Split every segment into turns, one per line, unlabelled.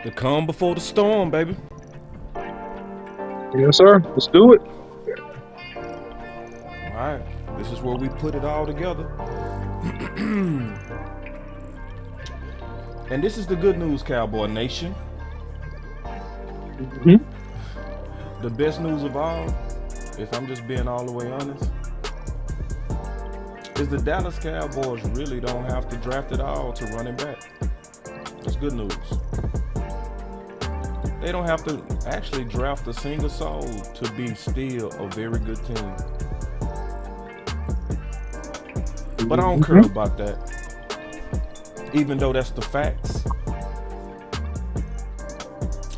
The calm before the storm, baby.
Yes, sir. Let's do it.
All right. This is where we put it all together. And this is the good news, Cowboy Nation.
hmm
The best news of all, if I'm just being all the way honest, is the Dallas Cowboys really don't have to draft it all to running back. That's good news. They don't have to actually draft a single soul to be still a very good team. But I don't care about that. Even though that's the facts.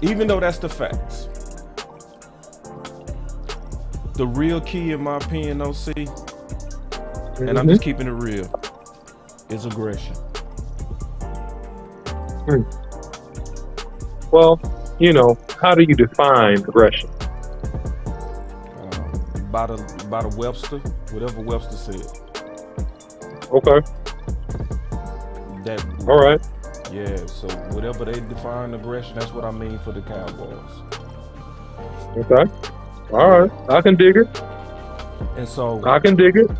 Even though that's the facts. The real key, in my opinion, OC, and I'm just keeping it real, is aggression.
Well, how do you define aggression?
By the Webster, whatever Webster said.
Okay. All right.
Yeah, so whatever they define aggression, that's what I mean for the Cowboys.
Okay. All right. I can dig it.
And so
I can dig it.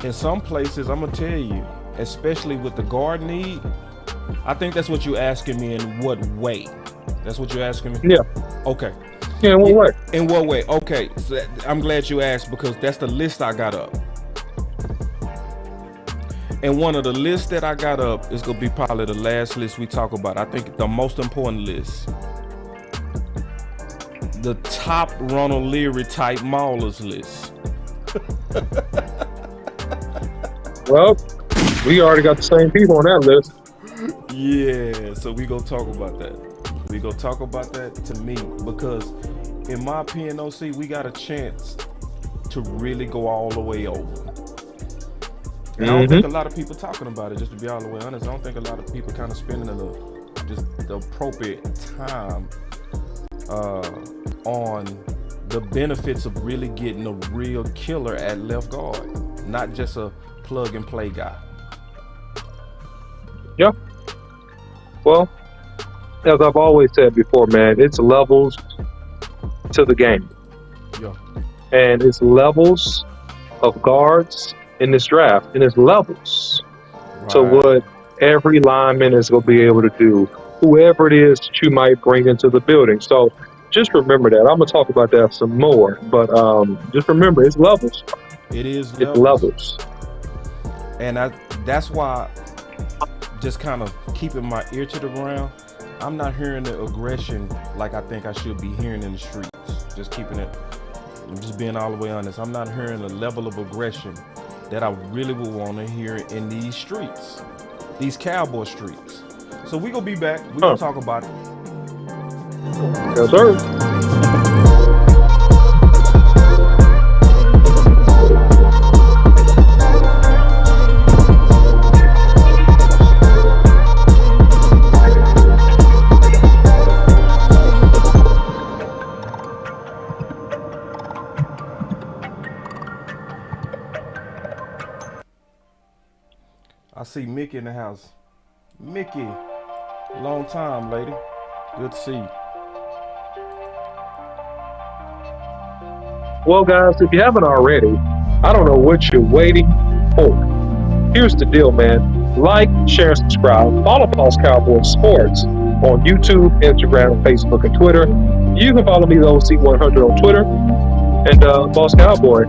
In some places, I'm gonna tell you, especially with the guard need, I think that's what you're asking me. In what way? That's what you're asking me?
Yeah.
Okay.
Yeah, in what way?
In what way? Okay. So I'm glad you asked, because that's the list I got up. And one of the lists that I got up is gonna be probably the last list we talk about. I think the most important list. The top Ronald Leary type maulers list.
Well, we already got the same people on that list.
Yeah, so we gonna talk about that. We gonna talk about that to me, because in my opinion, OC, we got a chance to really go all the way over. And I don't think a lot of people talking about it, just to be all the way honest. I don't think a lot of people kind of spending the appropriate time on the benefits of really getting a real killer at left guard, not just a plug and play guy.
Yeah. Well, as I've always said before, man, it's levels to the game.
Yeah.
And it's levels of guards in this draft, and it's levels to what every lineman is going to be able to do, whoever it is that you might bring into the building. So just remember that. I'm going to talk about that some more, but just remember, it's levels.
It is
levels. It's levels.
And that's why, just kind of keeping my ear to the ground, I'm not hearing the aggression like I think I should be hearing in the streets. Just being all the way honest. I'm not hearing the level of aggression that I really would want to hear in these streets, these Cowboy streets. So we gonna be back. We gonna talk about it.
Yes, sir.
I see Mickey in the house. Mickey, long time, lady. Good to see you.
Well, guys, if you haven't already, I don't know what you're waiting for. Here's the deal, man. Like, share, subscribe. Follow Boss Cowboy Sports on YouTube, Instagram, Facebook, and Twitter. You can follow me, the OC100, on Twitter. And Boss Cowboy,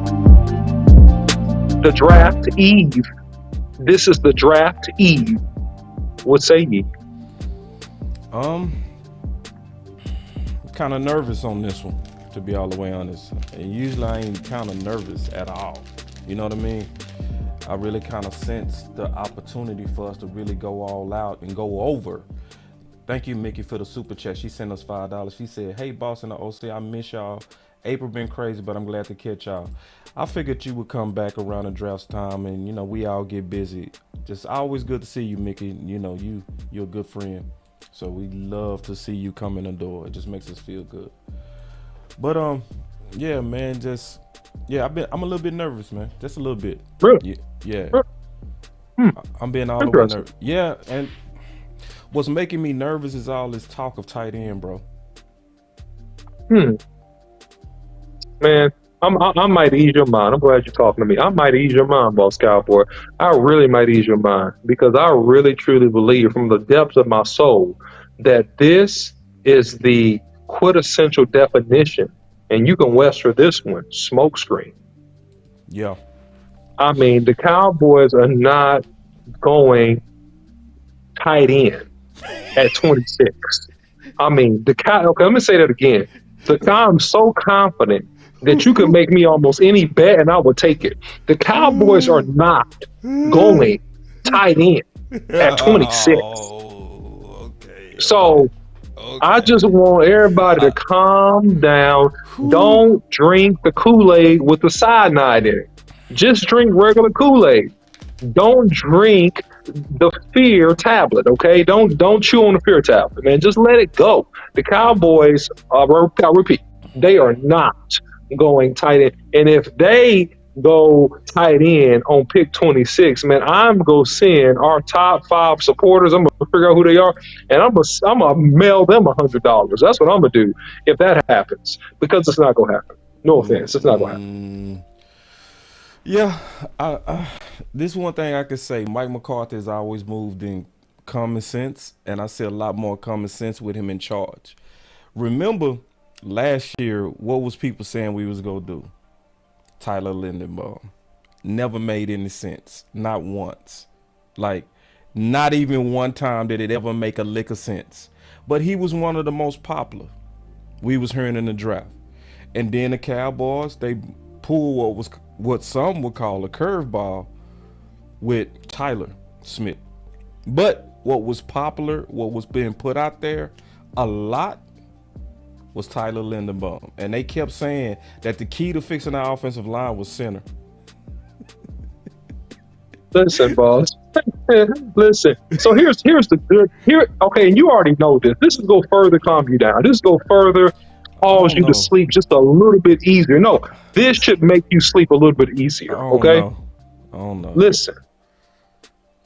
the draft eve. This is the draft eve. What say ye?
Kind of nervous on this one, to be all the way honest. And usually I ain't kind of nervous at all. You know what I mean? I really kind of sense the opportunity for us to really go all out and go over. Thank you, Mickey, for the super chat. She sent us $5. She said, "Hey, boss and the OC, I miss y'all. April been crazy, but I'm glad to catch y'all. I figured you would come back around the draft time, and we all get busy. Just always good to see you, Mickey. You're a good friend, so we love to see you come in the door. It just makes us feel good. But yeah, man, I'm a little bit nervous, man. Just a little bit.
Really?
Yeah. I'm being all the way nervous. Yeah, and What's making me nervous is all this talk of tight end, bro.
Man, I might ease your mind. I'm glad you're talking to me. I might ease your mind, Boss Cowboy. I really might ease your mind because I really truly believe from the depths of my soul that this is the quintessential definition, and you can Western this one, smokescreen.
Yeah.
I mean, the Cowboys are not going tight end at 26. I mean, okay, let me say that again. I'm so confident that you can make me almost any bet and I will take it. The Cowboys are not going tight end at 26.
Oh, okay.
So I just want everybody to calm down. Don't drink the Kool-Aid with the cyanide in it. Just drink regular Kool-Aid. Don't drink the fear tablet, okay? Don't chew on the fear tablet, man. Just let it go. The Cowboys, I repeat, they are not going tight end. And if they go tight end on pick 26, man, I'm going to send our top 5 supporters. I'm going to figure out who they are, and I'm gonna mail them $100. That's what I'm going to do if that happens, because it's not going to happen. No offense. It's not going to happen.
Yeah, this one thing I could say, Mike McCarthy has always moved in common sense, and I see a lot more common sense with him in charge. Remember last year, what was people saying we was going to do? Tyler Lindenbaum. Never made any sense. Not once. Like, not even one time did it ever make a lick of sense. But he was one of the most popular we was hearing in the draft. And then the Cowboys, they pulled what some would call a curveball with Tyler Smith. But what was popular, what was being put out there a lot, was Tyler Lindenbaum. And they kept saying that the key to fixing our offensive line was center.
Listen, boss. Listen. So here's the good here. Okay, and you already know this. This is go further calm you down. This go further cause you to sleep just a little bit easier. No, this should make you sleep a little bit easier. Okay.
I don't know.
Listen,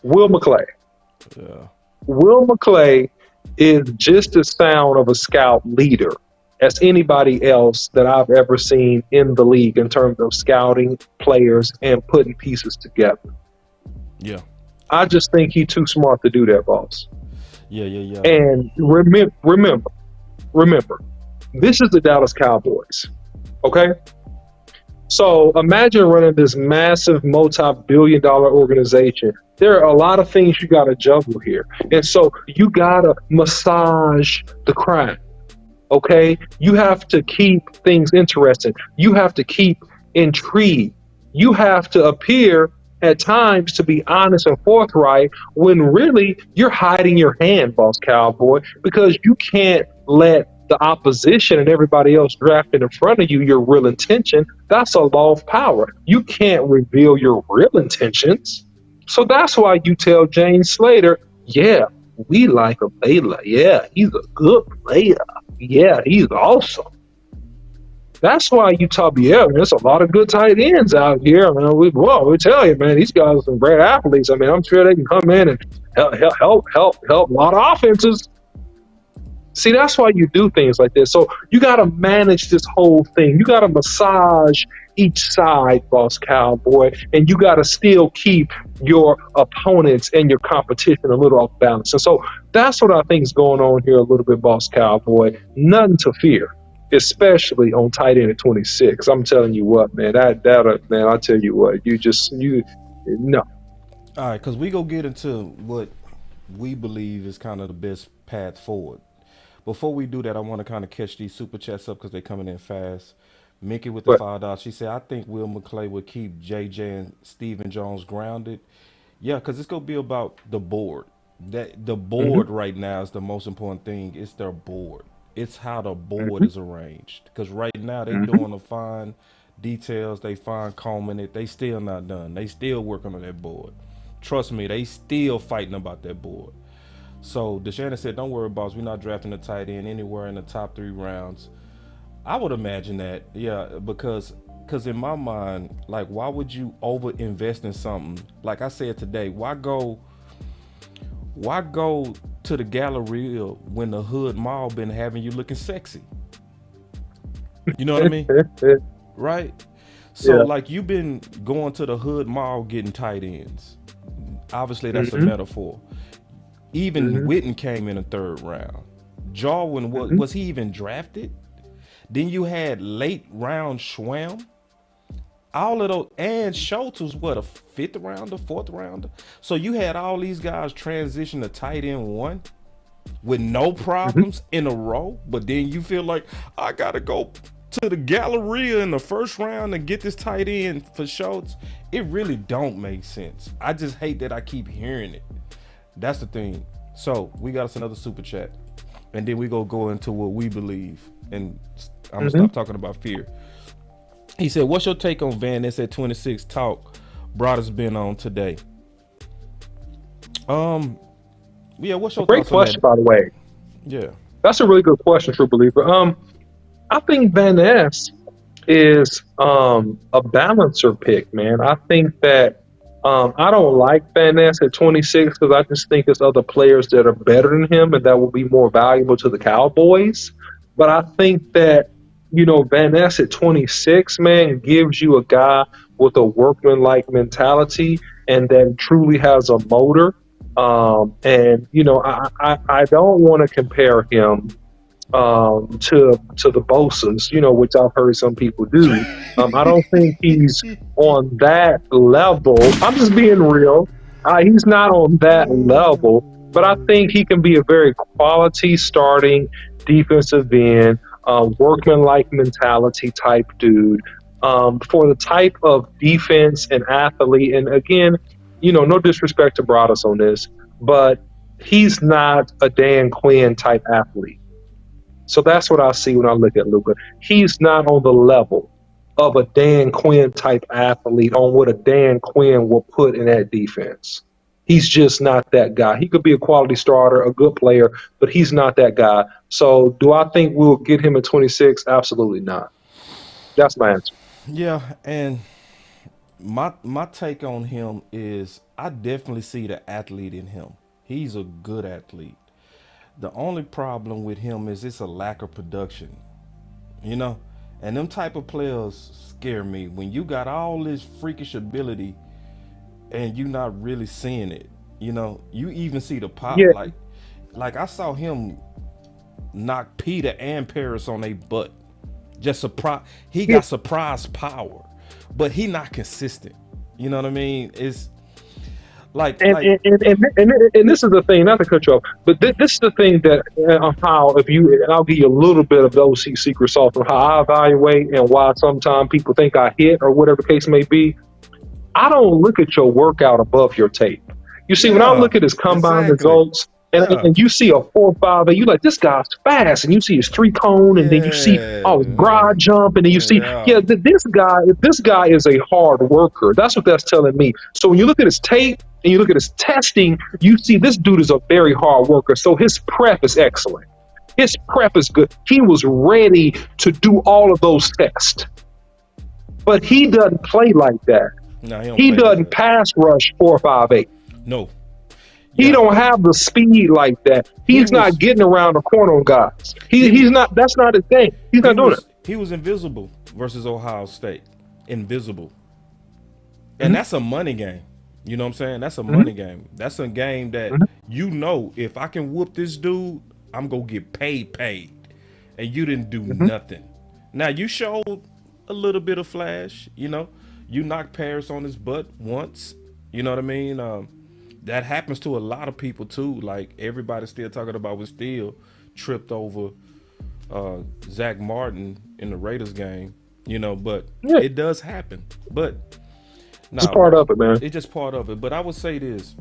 Will McClay.
Yeah.
Will McClay is just as sound of a scout leader as anybody else that I've ever seen in the league in terms of scouting players and putting pieces together.
Yeah.
I just think he's too smart to do that, boss.
Yeah.
And remember, this is the Dallas Cowboys, okay? So imagine running this massive multi-billion-dollar organization. There are a lot of things you got to juggle here. And so you got to massage the crowd, okay? You have to keep things interesting. You have to keep intrigue. You have to appear at times to be honest and forthright when really you're hiding your hand, Boss Cowboy, because you can't let the opposition and everybody else drafted in front of you your real intention. That's a law of power. You can't reveal your real intentions. So that's why you tell James Slater, yeah, we like a Baylor. Yeah, he's a good player. Yeah, he's awesome. That's why you talk, yeah, there's a lot of good tight ends out here. I mean, we tell you, man, these guys are some great athletes. I mean, I'm sure they can come in and help a lot of offenses. See, that's why you do things like this. So you got to manage this whole thing. You got to massage each side, Boss Cowboy, and you got to still keep your opponents and your competition a little off balance. And so that's what I think is going on here a little bit, Boss Cowboy. Nothing to fear, especially on tight end at 26. I'm telling you what, man, man, I tell you what, no.
All right, because we go get into what we believe is kind of the best path forward. Before we do that, I want to kind of catch these super chats up because they're coming in fast. Mickey with the $5. She said, I think Will McClay would keep JJ and Stephen Jones grounded. Yeah, because it's going to be about the board. The board right now is the most important thing. It's their board. It's how the board is arranged. Because right now they're doing the fine details. They fine combing it. They still not done. They still working on that board. Trust me, they still fighting about that board. So DeShannon said, don't worry, boss. We're not drafting a tight end anywhere in the top 3 rounds. I would imagine that, yeah, because in my mind, like, why would you over invest in something? Like I said today, why go to the Galleria when the Hood Mall been having you looking sexy. You know what I mean? Right? So
Yeah.
like you've been going to the Hood Mall getting tight ends. Obviously that's a
Mm-hmm.
metaphor. Even
Mm-hmm.
Witten came in the third round. Jarwin
Mm-hmm.
was he even drafted? Then you had late round Schwam. All of those, and Schultz was what, a fifth rounder, fourth rounder. So you had all these guys transition to tight end one with no
Mm-hmm.
problems in a row, but then you feel like I gotta go to the Galleria in the first round and get this tight end for Schultz. It really don't make sense. I just hate that I keep hearing it. That's the thing. So we got us another super chat, and then we go into what we believe, and I'm gonna
Mm-hmm.
stop talking about fear. He said, "What's your take on Van Ness at 26 talk Broder's been on today?" Yeah. What's your
Great
thoughts on
question,
that?
by the way.
Yeah.
That's a really good question, True Believer. I think Van Ness is a balancer pick, man. I think that I don't like Van Ness at 26 because I just think there's other players that are better than him and that will be more valuable to the Cowboys. But I think that, Van Ness at 26, man, gives you a guy with a workman-like mentality and that truly has a motor. I don't want to compare him to the Bosa's, which I've heard some people do. I don't think he's on that level. I'm just being real. He's not on that level, but I think he can be a very quality starting defensive end, workman-like mentality type dude. For the type of defense and athlete, and again, no disrespect to Broadus on this, but he's not a Dan Quinn type athlete. So that's what I see when I look at Luka. He's not on the level of a Dan Quinn type athlete on what a Dan Quinn will put in that defense. He's just not that guy. He could be a quality starter, a good player, but he's not that guy. So do I think we'll get him at 26? Absolutely not. That's my answer.
Yeah, and my take on him is I definitely see the athlete in him. He's a good athlete. The only problem with him is it's a lack of production, you know? And them type of players scare me. When you got all this freakish ability and you not really seeing it, you even see the pop.
Yeah,
Like I saw him knock Peter and Paris on their butt. Just surprise. He
yeah.
got surprise power, but he not consistent. You know what I mean? It's like
And
like
and, and, and, and this is the thing, not to cut you off, but this is the thing that how and I'll give you a little bit of those secret sauce on how I evaluate and why sometimes people think I hit or whatever the case may be. I don't look at your workout above your tape. You see, when I
yeah,
look at his combine
exactly.
results
Yeah,
and you see a 4.5, and you like, this guy's fast, and you see his 3 cone, and then you see all his
yeah,
broad jump, and then you see,
yeah.
this guy is a hard worker. That's what that's telling me. So when you look at his tape and you look at his testing, you see this dude is a very hard worker. So his prep is excellent. His prep is good. He was ready to do all of those tests. But he doesn't play like that.
No, he don't
He
play like
doesn't
that.
pass rush 4.58.
No.
He
Yeah,
don't have the speed like that.
he
He's
was
not getting around the corner on guys.
he
He's not. That's not his thing. He's
he
not doing it.
was invisible versus Ohio State. Invisible. And
Mm-hmm.
that's a money game. You know what I'm saying? That's a
Mm-hmm.
money game. That's a game that if I can whoop this dude, I'm gonna get paid. And you didn't do
Mm-hmm.
nothing. Now you showed a little bit of flash, You knocked Paris on his butt once. You know what I mean? That happens to a lot of people too. Like everybody's still talking about was still tripped over Zach Martin in the Raiders game, but
Yeah,
it does happen. But
it's a
nah,
part of it, man.
it's just part of it. But I would say this,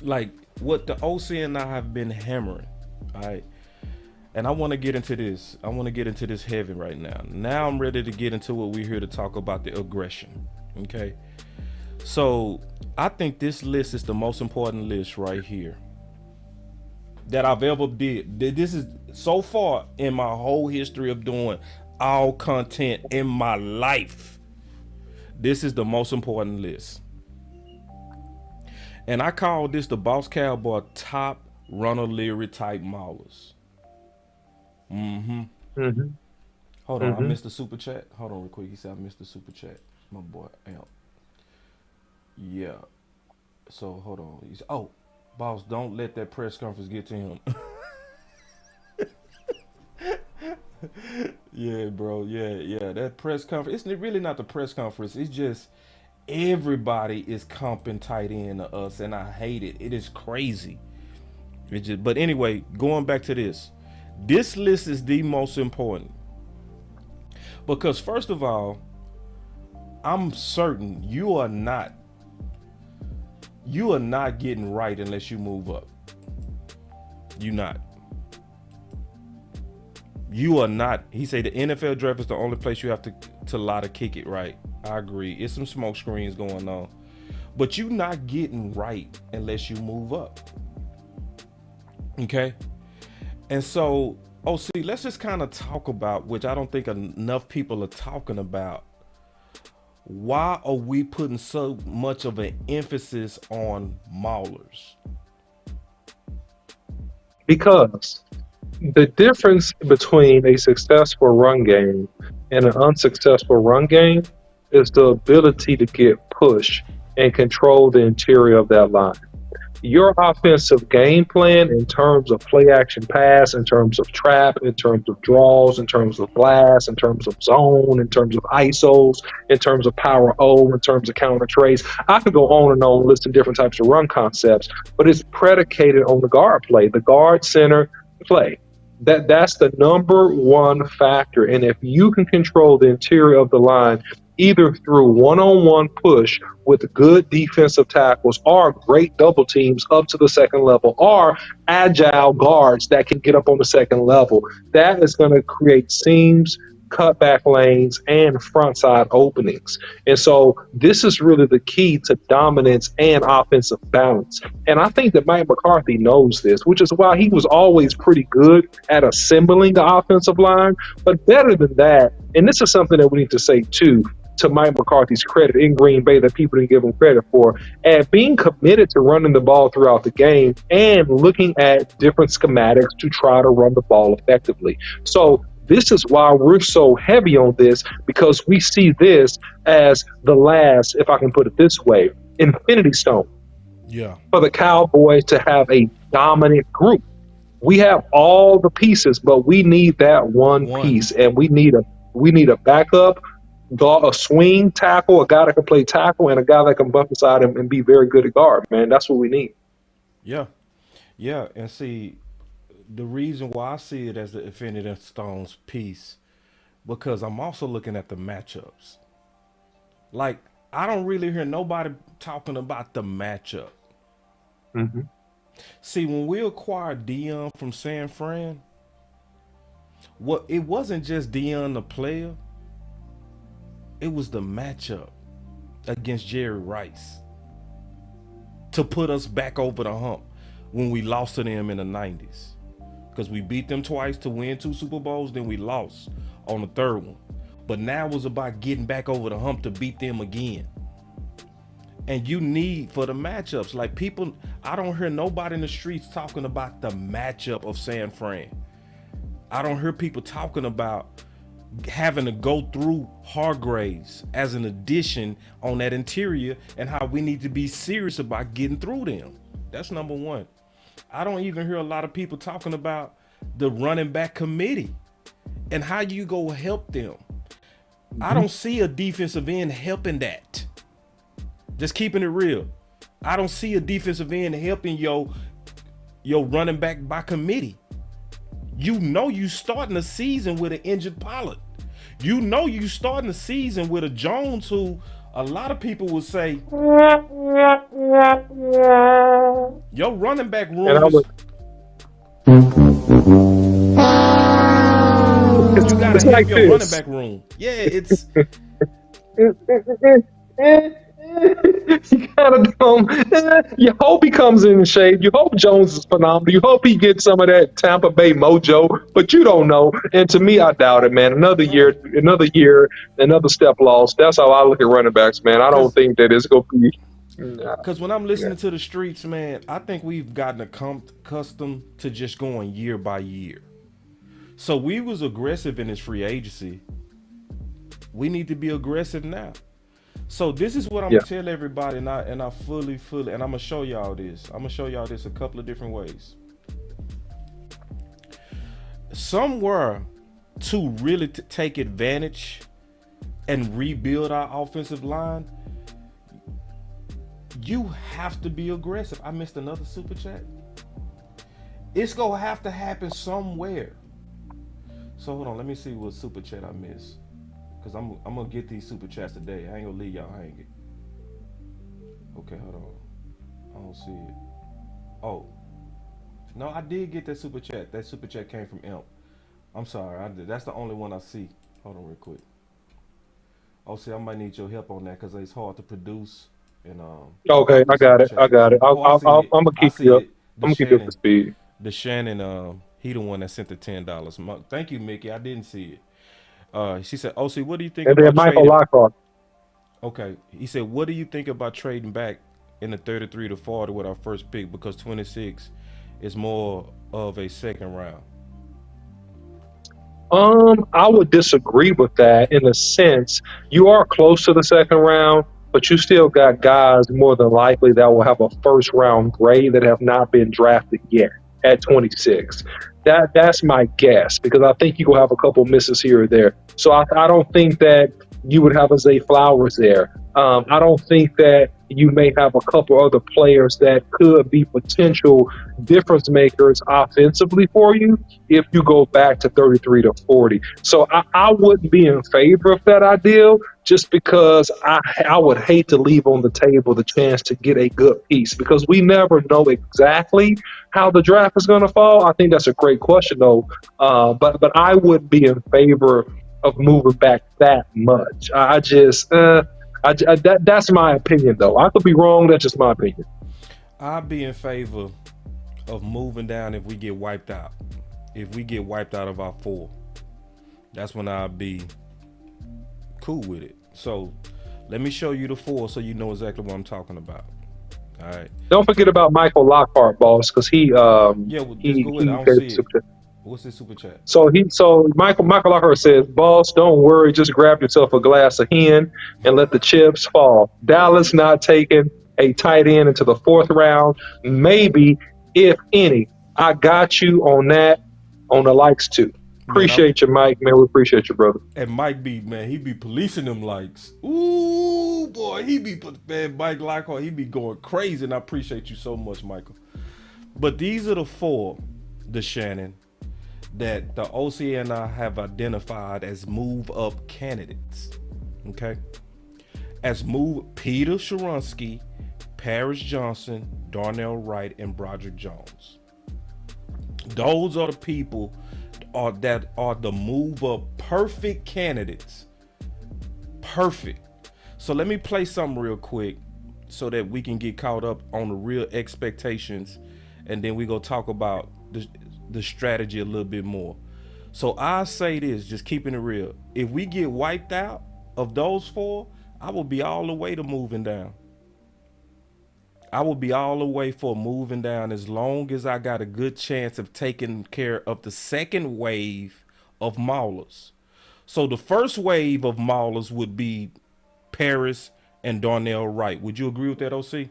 like what the OC and I have been hammering, all right? And I want to get into this. I want to get into this heavy right now. Now I'm ready to get into what we're here to talk about, the aggression. Okay. So I think this list is the most important list right here that I've ever did. This is so far in my whole history of doing all content in my life. This is the most important list. And I call this the Boss Cowboy top Runner Leary type maulers. Mm-hmm.
Mm-hmm.
Hold on, I
Mm-hmm.
missed the super chat. Hold on real quick. He said I missed the super chat. My boy Amp. Yeah. So hold on. He's, oh, boss, don't let that press conference get to him. Yeah, bro. Yeah. That press conference. It's really not the press conference. It's just everybody is comping tight end to us, and I hate it. It is crazy. It just, but anyway, going back to this. This list is the most important. Because first of all, I'm certain you are not getting right unless you move up. You not. You are not. He said the NFL draft is the only place you have to lie to kick it right. I agree. It's some smoke screens going on. But you not getting right unless you move up. Okay? And so, see, let's just kind of talk about, which I don't think enough people are talking about. Why are we putting so much of an emphasis on maulers?
Because the difference between a successful run game and an unsuccessful run game is the ability to get push and control the interior of that line. Your offensive game plan in terms of play action pass, in terms of trap, in terms of draws, in terms of blast, in terms of zone, in terms of ISOs, in terms of power O, in terms of counter trace. I could go on and on listing different types of run concepts, but it's predicated on the guard play, the guard center play. That's the number one factor. And if you can control the interior of the line, either through one-on-one push with good defensive tackles or great double teams up to the second level or agile guards that can get up on the second level, that is going to create seams, cutback lanes, and front side openings. And so this is really the key to dominance and offensive balance. And I think that Mike McCarthy knows this, which is why he was always pretty good at assembling the offensive line. But better than that, and this is something that we need to say too, to Mike McCarthy's credit in Green Bay that people didn't give him credit for, and being committed to running the ball throughout the game and looking at different schematics to try to run the ball effectively. So this is why we're so heavy on this, because we see this as the last, if I can put it this way, infinity stone.
Yeah. For
the Cowboys to have a dominant group. We have all the pieces, but we need that one piece, and we need a backup, a swing tackle, a guy that can play tackle, and a guy that can bump inside him and be very good at guard, man. That's what we need.
Yeah. And see, the reason why I see it as the Infinity Stones piece, because I'm also looking at the matchups. Like, I don't really hear nobody talking about the matchup.
Mm-hmm.
See, when we acquired Dion from San Fran, it wasn't just Dion the player. It was the matchup against Jerry Rice to put us back over the hump when we lost to them in the 90s. Because we beat them twice to win 2 Super Bowls, then we lost on the third one. But now it was about getting back over the hump to beat them again. And you need for the matchups, like people, I don't hear nobody in the streets talking about the matchup of San Fran. I don't hear people talking about having to go through Hargraves as an addition on that interior and how we need to be serious about getting through them. That's number one. I don't even hear a lot of people talking about the running back committee and how you go help them. Mm-hmm. I don't see a defensive end helping that. Just keeping it real. I don't see a defensive end helping your running back by committee. You know you starting the season with an injured Pollard. You know you starting the season with a Jones who a lot of people will say your running back room is... You gotta help your running back room. Yeah, it's...
You gotta you hope he comes in shape. You hope Jones is phenomenal. You hope he gets some of that Tampa Bay mojo, but you don't know. And to me, I doubt it, man. Another year, another step lost. That's how I look at running backs, man. I don't think that it's gonna be. Nah,
Because when I'm
yeah,
listening to the streets, man, I think we've gotten accustomed to just going year by year. So we was aggressive in this free agency. We need to be aggressive now. So this is what I'm
yeah.
gonna tell everybody, and I fully, and I'm gonna show y'all this. I'm gonna show y'all this a couple of different ways. Somewhere to really take advantage and rebuild our offensive line, you have to be aggressive. I missed another super chat. It's gonna have to happen somewhere. So hold on, let me see what super chat I missed. Cause I'm gonna get these super chats today. I ain't gonna leave y'all hanging. Okay, hold on. I don't see it. Oh, no, I did get that super chat. That super chat came from Imp. I'm sorry, I did. That's the only one I see. Hold on real quick. Oh, see, I might need your help on that because it's hard to produce and
Okay, I
the
got
super
it. I
chats.
got it.
Oh, I see it.
I'm gonna
I
keep you
see
up.
it. The
I'm gonna keep you up to
Shannon,
speed.
the Shannon, he the one that sent the $10. Thank you, Mickey. I didn't see it. She said, "OC, what do you think
And then
about
Michael
trading?"
Lockhart.
Okay, he said, "What do you think about trading back in the 33 to 40 with our first pick because 26 is more of a second round?"
I would disagree with that in a sense. You are close to the second round, but you still got guys more than likely that will have a first round grade that have not been drafted yet at 26. That's my guess because I think you will have a couple misses here or there. So I don't think that you would have a Zay Flowers there. I don't think that you may have a couple other players that could be potential difference makers offensively for you if you go back to 33 to 40. So I wouldn't be in favor of that ideal just because I would hate to leave on the table the chance to get a good piece because we never know exactly how the draft is going to fall. I think that's a great question, though. But I would be in favor of moving back that much. That's my opinion, though. I could be wrong. That's just my opinion.
I'd be in favor of moving down if we get wiped out. If we get wiped out of our four, that's when I'll be cool with it. So let me show you the four so you know exactly what I'm talking about. All right.
Don't forget about Michael Lockhart, boss, because
Yeah, well, just go ahead. I
he
don't
gave
see it.
super.
What's this super chat?
So Michael Lockhart says, "Boss, don't worry, just grab yourself a glass of hen and let the chips fall. Dallas not taking a tight end into the fourth round, maybe if any. I got you on that on the likes too.
Man, I'm
Appreciate you, Mike. Man, we appreciate you, brother.
and Mike be man, he be policing them likes. Ooh boy, he be man, Mike Lockhart, he be going crazy, and I appreciate you so much, Michael. But these are the four, the Shannon, that the OC and I have identified as move up candidates. Okay, as move Peter Sharonsky, Paris Johnson, Darnell Wright, and Broderick Jones. Those are the people that are the move up perfect candidates. Perfect. So let me play something real quick so that we can get caught up on the real expectations, and then we go talk about the strategy a little bit more. So I say this, just keeping it real. If we get wiped out of those four, I will be all the way to moving down. I will be all the way for moving down as long as I got a good chance of taking care of the second wave of maulers. So the first wave of maulers would be Paris and Darnell Wright. Would you agree with that, OC?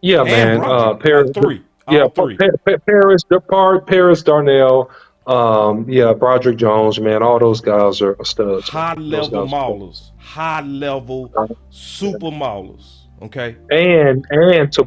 Yeah,
And
man.
Broderick.
Paris,
Three.
yeah,
All three.
Paris, Darnell, yeah, Broderick Jones, man. All those guys are studs, man.
High
Those
level
guys are studs.
maulers. High level super maulers. Okay?
And to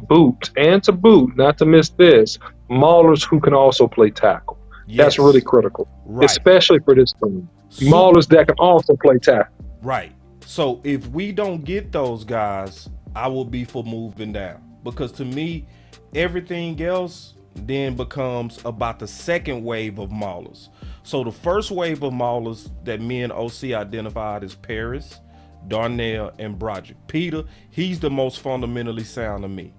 boot, not to miss this, maulers who can also play tackle. That's really
Yes.
critical,
Right.
especially for this team.
Super.
Maulers that can also play tackle.
Right. So if we don't get those guys, I will be for moving down. Because to me, everything else then becomes about the second wave of maulers. So the first wave of maulers that me and OC identified is Paris, Darnell, and Broderick. Peter, he's the most fundamentally sound to me.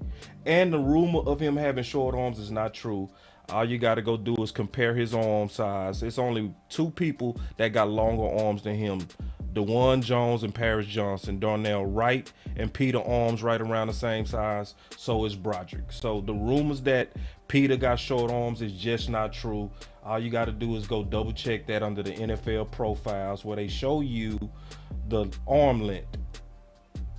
And the rumor of him having short arms is not true. All you got to go do is compare his arm size. It's only two people that got longer arms than him DeJuan Jones and Paris Johnson. Darnell Wright and Peter arms right around the same size. So is Broderick. So the rumors that Peter got short arms is just not true. All you got to do is go double check that under the NFL profiles where they show you the arm length.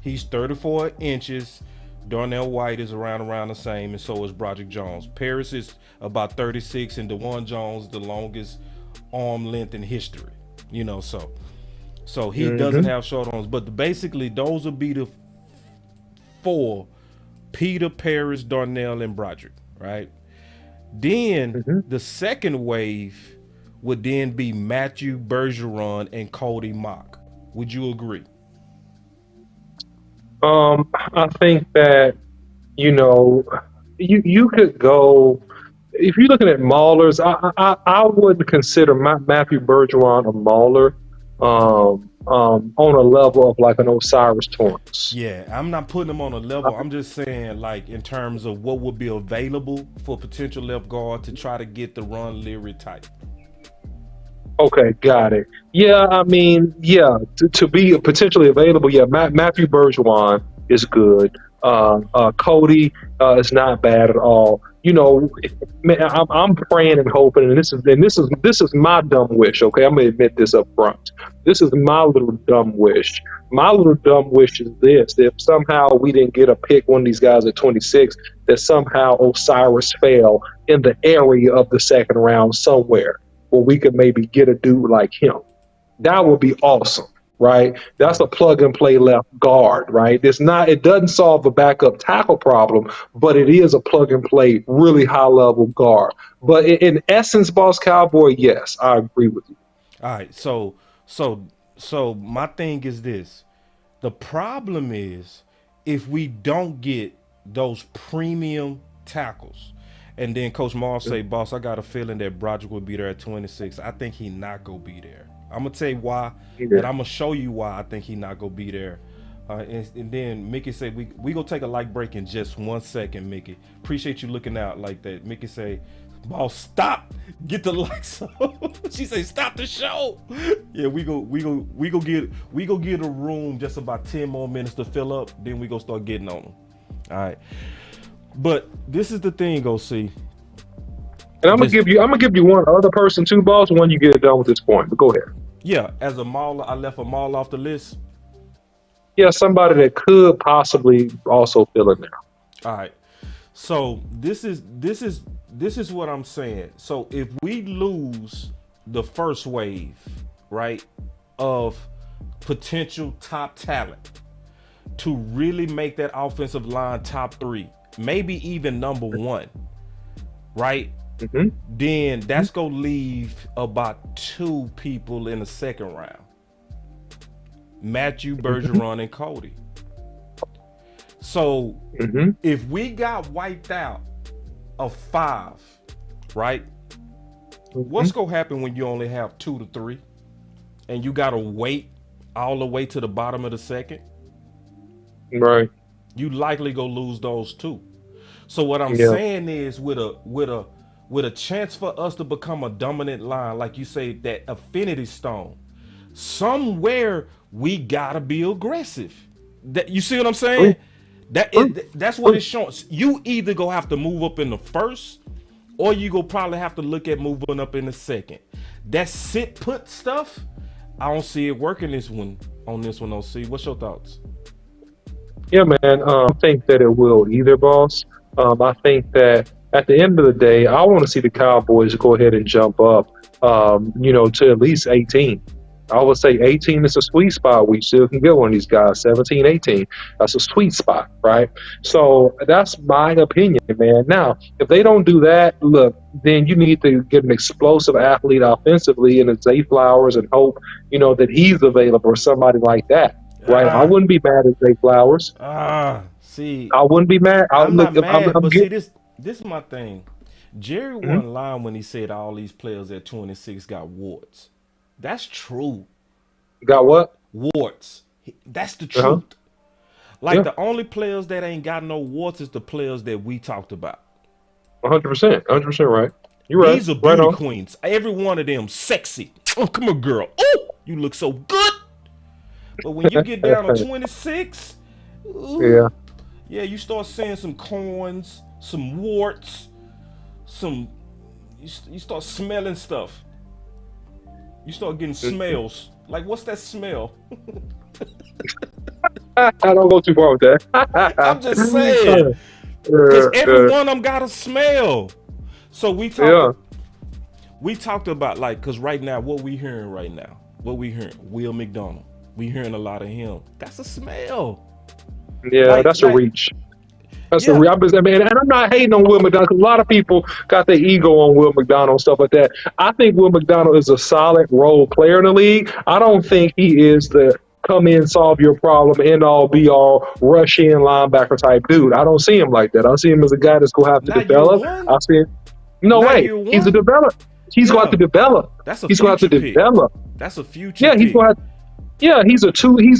He's 34 inches. Darnell White is around the same, and so is Broderick Jones. Paris is about 36, and DeJuan Jones the longest arm length in history. You know, so he doesn't have short arms. But basically, those would be the 4: Peter, Paris, Darnell, and Broderick, right? Then the second wave would then be Matthew Bergeron and Cody Mock. Would you agree?
I think that, you could go, if you're looking at maulers, I wouldn't consider Matthew Bergeron a mauler on a level of like an Osiris Torrance.
Yeah, I'm not putting him on a level. I'm just saying, like, in terms of what would be available for potential left guard to try to get the Ron Leary type.
Okay, got it. Yeah, I mean, to be potentially available, Matthew Bergeron is good. Cody is not bad at all. Man, I'm praying and hoping, and this is my dumb wish. Okay, I'm gonna admit this up front. This is my little dumb wish. My little dumb wish is this: if somehow we didn't get a pick, one of these guys at 26, that somehow Osiris fell in the area of the second round somewhere, where we could maybe get a dude like him. That would be awesome, right? That's a plug and play left guard, right? It doesn't solve a backup tackle problem, but it is a plug and play, really high level guard. But in essence, Boss Cowboy, yes, I agree with you.
All right, so my thing is this. The problem is if we don't get those premium tackles. And then Coach Maul say, boss, I got a feeling that Broderick will be there at 26. I think he not going to be there. I'm going to tell you why, and I'm going to show you why I think he not going to be there. And then Mickey said, we going to take a light break in just 1 second, Mickey. Appreciate you looking out like that. Mickey say, boss, stop. Get the lights up. She say, stop the show. Yeah, we go get a room just about 10 more minutes to fill up. Then we go start getting on them. All right. But this is the thing, OC.
And I'm gonna give you one other person too, boss, when you get it done with this point. But go ahead.
Yeah, as a mauler, I left a mauler off the list.
Yeah, somebody that could possibly also fill in there.
All right. So this is what I'm saying. So if we lose the first wave, right, of potential top talent to really make that offensive line top 3, maybe even number 1, right? Then that's gonna leave about 2 people in the second round: Matthew Bergeron and Cody. So if we got wiped out of 5, right? What's gonna happen when you only have 2 to 3 and you gotta wait all the way to the bottom of the second?
Right.
You likely go lose those 2. So what I'm saying is, with a chance for us to become a dominant line, like you say, that affinity stone, somewhere we gotta be aggressive. That, you see what I'm saying? That's what it's showing. You either go have to move up in the first, or you go probably have to look at moving up in the second. That sit put stuff, I don't see it working on this one. OC, what's your thoughts?
Yeah, man. I think that it will either, boss. I think that at the end of the day, I want to see the Cowboys go ahead and jump up, to at least 18. I would say 18 is a sweet spot. We still can get one of these guys. 17, 18. That's a sweet spot, right? So that's my opinion, man. Now, if they don't do that, look, then you need to get an explosive athlete offensively in Zay Flowers and hope, that he's available or somebody like that. Right, I wouldn't be mad at Zay Flowers.
See,
I wouldn't be mad.
I'm not mad, but see, this is my thing. Jerry wasn't lying when he said all these players at 26 got warts. That's true.
Got what?
Warts. That's the truth. Like, the only players that ain't got no warts is the players that we talked about.
100%. 100% right. You're right.
These are beauty queens. Every one of them sexy. Oh, come on, girl. Oh, you look so good. But when you get down to 26,
Yeah.
ooh, yeah, you start seeing some corns, some warts, some. You start smelling stuff. You start getting smells. Like, what's that smell?
I don't go too far with that.
I'm just saying, because every one of them got a smell. So
yeah.
we talked about, like, because right now, what we hearing right now, Will McDonald. We hearing a lot of him. That's a smell.
Yeah, that's a reach. That's
yeah.
I mean, and I'm not hating on Will McDonald, because a lot of people got their ego on Will McDonald and stuff like that. I think Will McDonald is a solid role player in the league. I don't think he is the come in, solve your problem, end all, be all, rush in linebacker type dude. I don't see him like that. I see him as a guy that's going to have to
Not year
develop.
one.
I see him. No
Not
way.
year one.
He's a developer. He's going to have to develop.
That's a
He's going to have to
pick.
develop.
That's a future.
Yeah,
pick.
he's going to have. Yeah, he's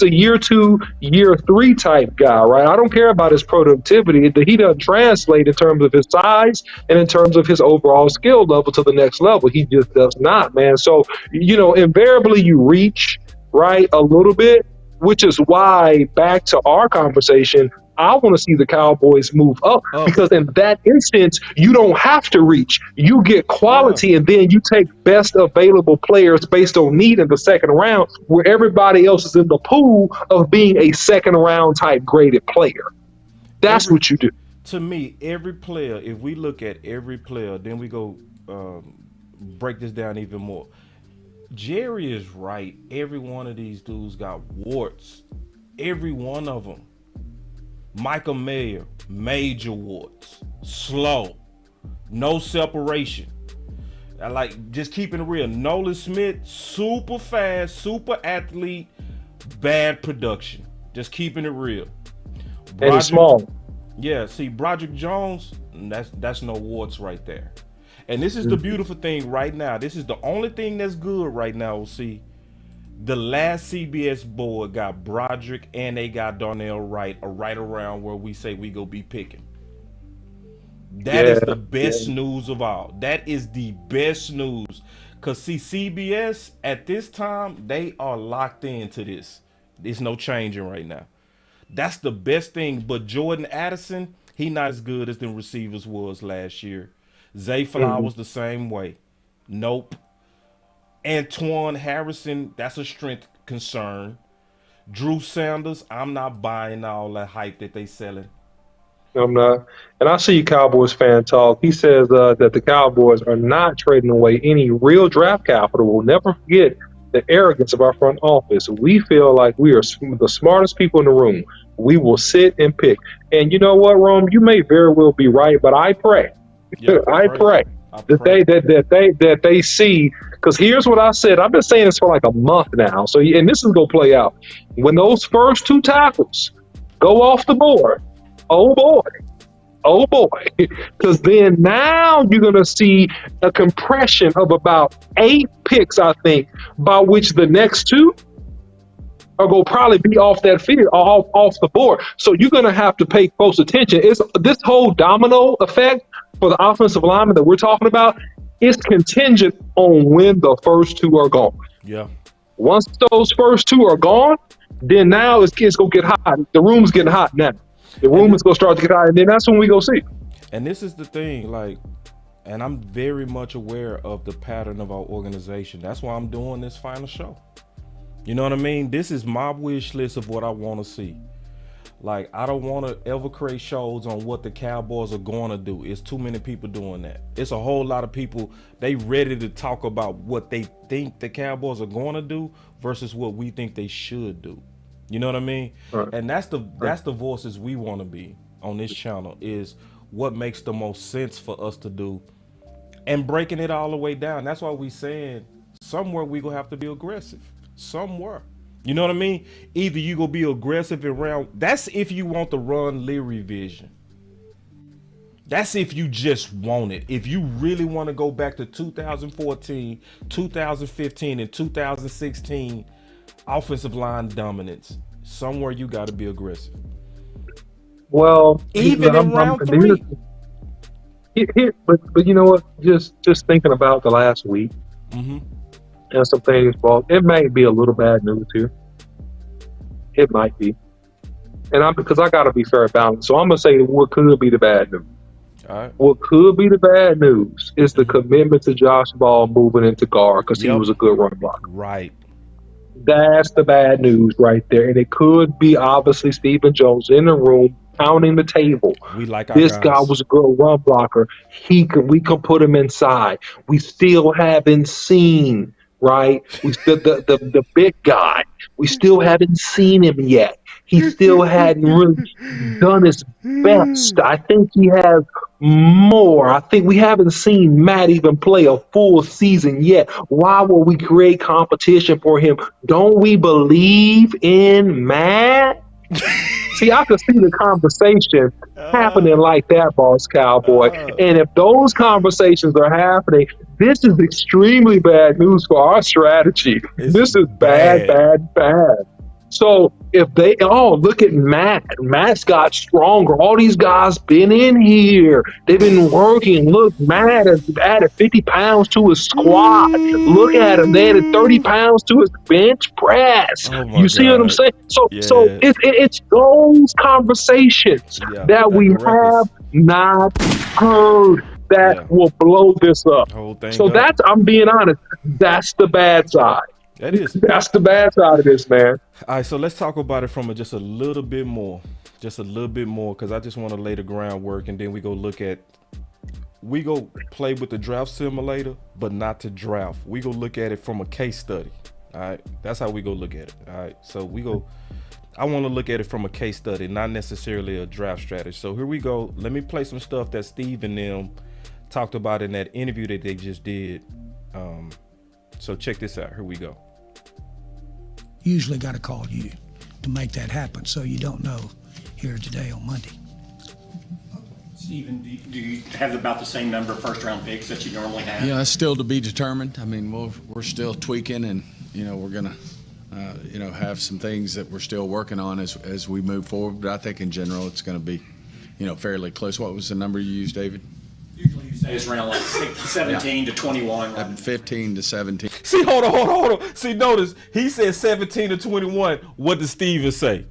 a year 2, year 3 type guy, right? I don't care about his productivity. He doesn't translate in terms of his size and in terms of his overall skill level to the next level. He just does not, man. So, invariably you reach, right, a little bit, which is why, back to our conversation, I want to see the Cowboys move up, because in that instance, you don't have to reach. You get quality, and then you take best available players based on need in the second round, where everybody else is in the pool of being a second round type graded player. That's what you do.
To me, every player, if we look at every player, then we go break this down even more. Jerry is right. Every one of these dudes got warts. Every one of them. Michael Mayer, major warts, slow, no separation. I like just keeping it real. Nolan Smith, super fast, super athlete, bad production. Just keeping it real.
And he's small.
Yeah, see, Broderick Jones, that's no warts right there. And this is the beautiful thing right now. This is the only thing that's good right now. See, the last CBS board got Broderick and they got Darnell Wright, right around where we say we go be picking. That is the best news of all. That is the best news. Because see, CBS at this time, they are locked into this. There's no changing right now. That's the best thing. But Jordan Addison, he not as good as the receivers was last year. Zay Flowers the same way. Nope. Antoine Harrison, that's a strength concern. Drew Sanders, I'm not buying all that hype that they selling.
I'm not. And I see Cowboys fan talk. He says that the Cowboys are not trading away any real draft capital. We'll never forget the arrogance of our front office. We feel like we are the smartest people in the room. We will sit and pick. And you know what, Rome? You may very well be right, but I pray. I pray that they see, because here's what I said. I've been saying this for like a month now. So, and this is gonna play out when those first 2 tackles go off the board. Oh boy, because then now you're gonna see a compression of about 8 picks, I think, by which the next 2 are gonna probably be off that field, off the board. So you're gonna have to pay close attention. It's this whole domino effect for the offensive lineman that we're talking about is contingent on when the first 2 are gone.
Yeah.
Once those first 2 are gone, then now it's gonna get hot. The room's getting hot now. The room is gonna start to get hot, and then that's when we go see.
And this is the thing, like, and I'm very much aware of the pattern of our organization. That's why I'm doing this final show. You know what I mean? This is my wish list of what I want to see. Like, I don't want to ever create shows on what the Cowboys are going to do. It's too many people doing that. It's a whole lot of people, they ready to talk about what they think the Cowboys are going to do versus what we think they should do. You know what I mean? Right. And that's the voices we want to be on this channel, is what makes the most sense for us to do and breaking it all the way down. That's why we saying somewhere we gonna have to be aggressive. Somewhere. You know what I mean? Either you gonna be aggressive around. That's if you want the Ron Leary vision. That's if you just want it. If you really want to go back to 2014, 2015, and 2016 offensive line dominance, somewhere you got to be aggressive.
Well,
even in round 3.
But you know what? Just thinking about the last week and some things, it may be a little bad news here. It might be. And because I got to be fair about it. So I'm going to say what could be the bad news.
All right.
What could be the bad news is the commitment to Josh Ball moving into guard because he was a good run blocker.
Right.
That's the bad news right there. And it could be obviously Stephen Jones in the room pounding the table.
We like
this guy was a good run blocker. We can put him inside. We still haven't seen, right? The big guy. We still haven't seen him yet. He still hadn't really done his best. I think he has more. I think we haven't seen Matt even play a full season yet. Why will we create competition for him? Don't we believe in Matt? See, I could see the conversation happening like that, Boss Cowboy. And if those conversations are happening, this is extremely bad news for our strategy. This is bad. So if they, look at Matt. Matt's got stronger. All these guys been in here. They've been working. Look, Matt has added 50 pounds to his squat. Look at him. They added 30 pounds to his bench press. You see what I'm saying? So it's those conversations that we have not heard that will blow this up. So I'm being honest, that's the bad side.
That is.
That's the bad side of this, man.
All right, so let's talk about it from just a little bit more, because I just want to lay the groundwork, and then we go play with the draft simulator, but not to draft. We go look at it from a case study. All right, that's how we go look at it. All right, so I want to look at it from a case study, not necessarily a draft strategy. So here we go. Let me play some stuff that Steve and them talked about in that interview that they just did. So check this out. Here we go.
Usually got to call you to make that happen, so you don't know here today on Monday.
Stephen, do you have about the same number of first-round picks that you normally have?
Yeah, that's still to be determined. I mean, we're still tweaking, and we're gonna, have some things that we're still working on as we move forward. But I think in general, it's going to be, fairly close. What was the number you used, David?
Usually you say it's around like 17 to 21.
15 to 17.
See, hold on. See, notice, he said 17 to 21. What did Steven say?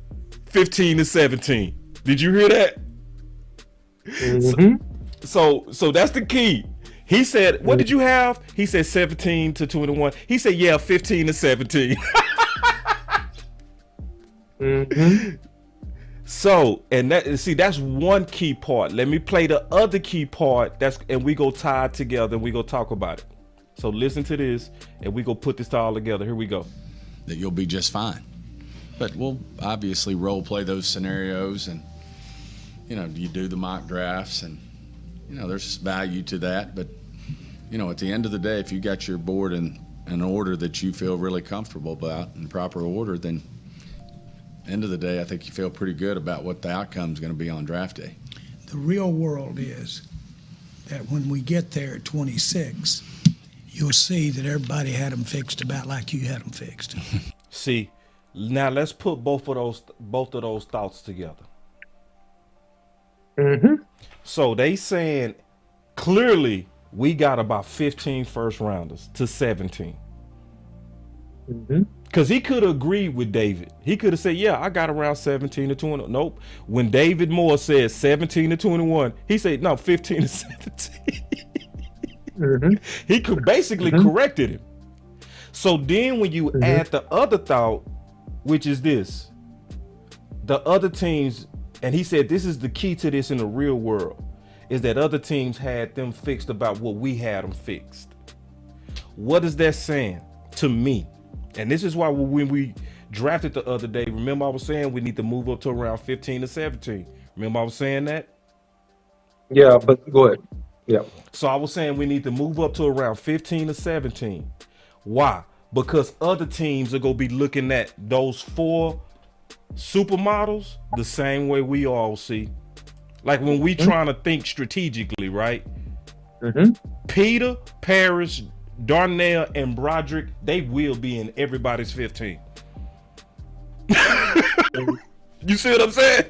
15 to 17. Did you hear that?
Mm-hmm.
So that's the key. He said, what did you have? He said 17 to 21. He said, 15 to 17.
Mm-hmm.
So, that's one key part. Let me play the other key part. And we go tie it together and we go talk about it. So listen to this and we go put this all together. Here we go.
That you'll be just fine. But we'll obviously role play those scenarios, and you do the mock drafts, and there's value to that. But at the end of the day, if you got your board in an order that you feel really comfortable about, in proper order, then end of the day, I think you feel pretty good about what the outcome is going to be on draft day.
The real world is that when we get there at 26, you'll see that everybody had them fixed about like you had them fixed.
See, now let's put both of those thoughts together.
Mm-hmm.
So they saying clearly we got about 15 first rounders to 17.
Mm-hmm.
Because he could have agreed with David. He could have said, I got around 17 to 20. Nope. When David Moore said 17 to 21, he said, no, 15 to 17.
Mm-hmm.
He could basically corrected him. So then when you add the other thought, which is this, the other teams, and he said this is the key to this in the real world, is that other teams had them fixed about what we had them fixed. What is that saying to me? And this is why when we drafted the other day, remember I was saying we need to move up to around 15 to 17. Remember I was saying that?
Yeah, but go ahead. Yeah.
So I was saying we need to move up to around 15 to 17. Why? Because other teams are going to be looking at those 4 supermodels the same way we all see. Like when we trying to think strategically, right?
Mm-hmm.
Peter, Parrish, Darnell, and Broderick, they will be in everybody's 15. You see what I'm saying?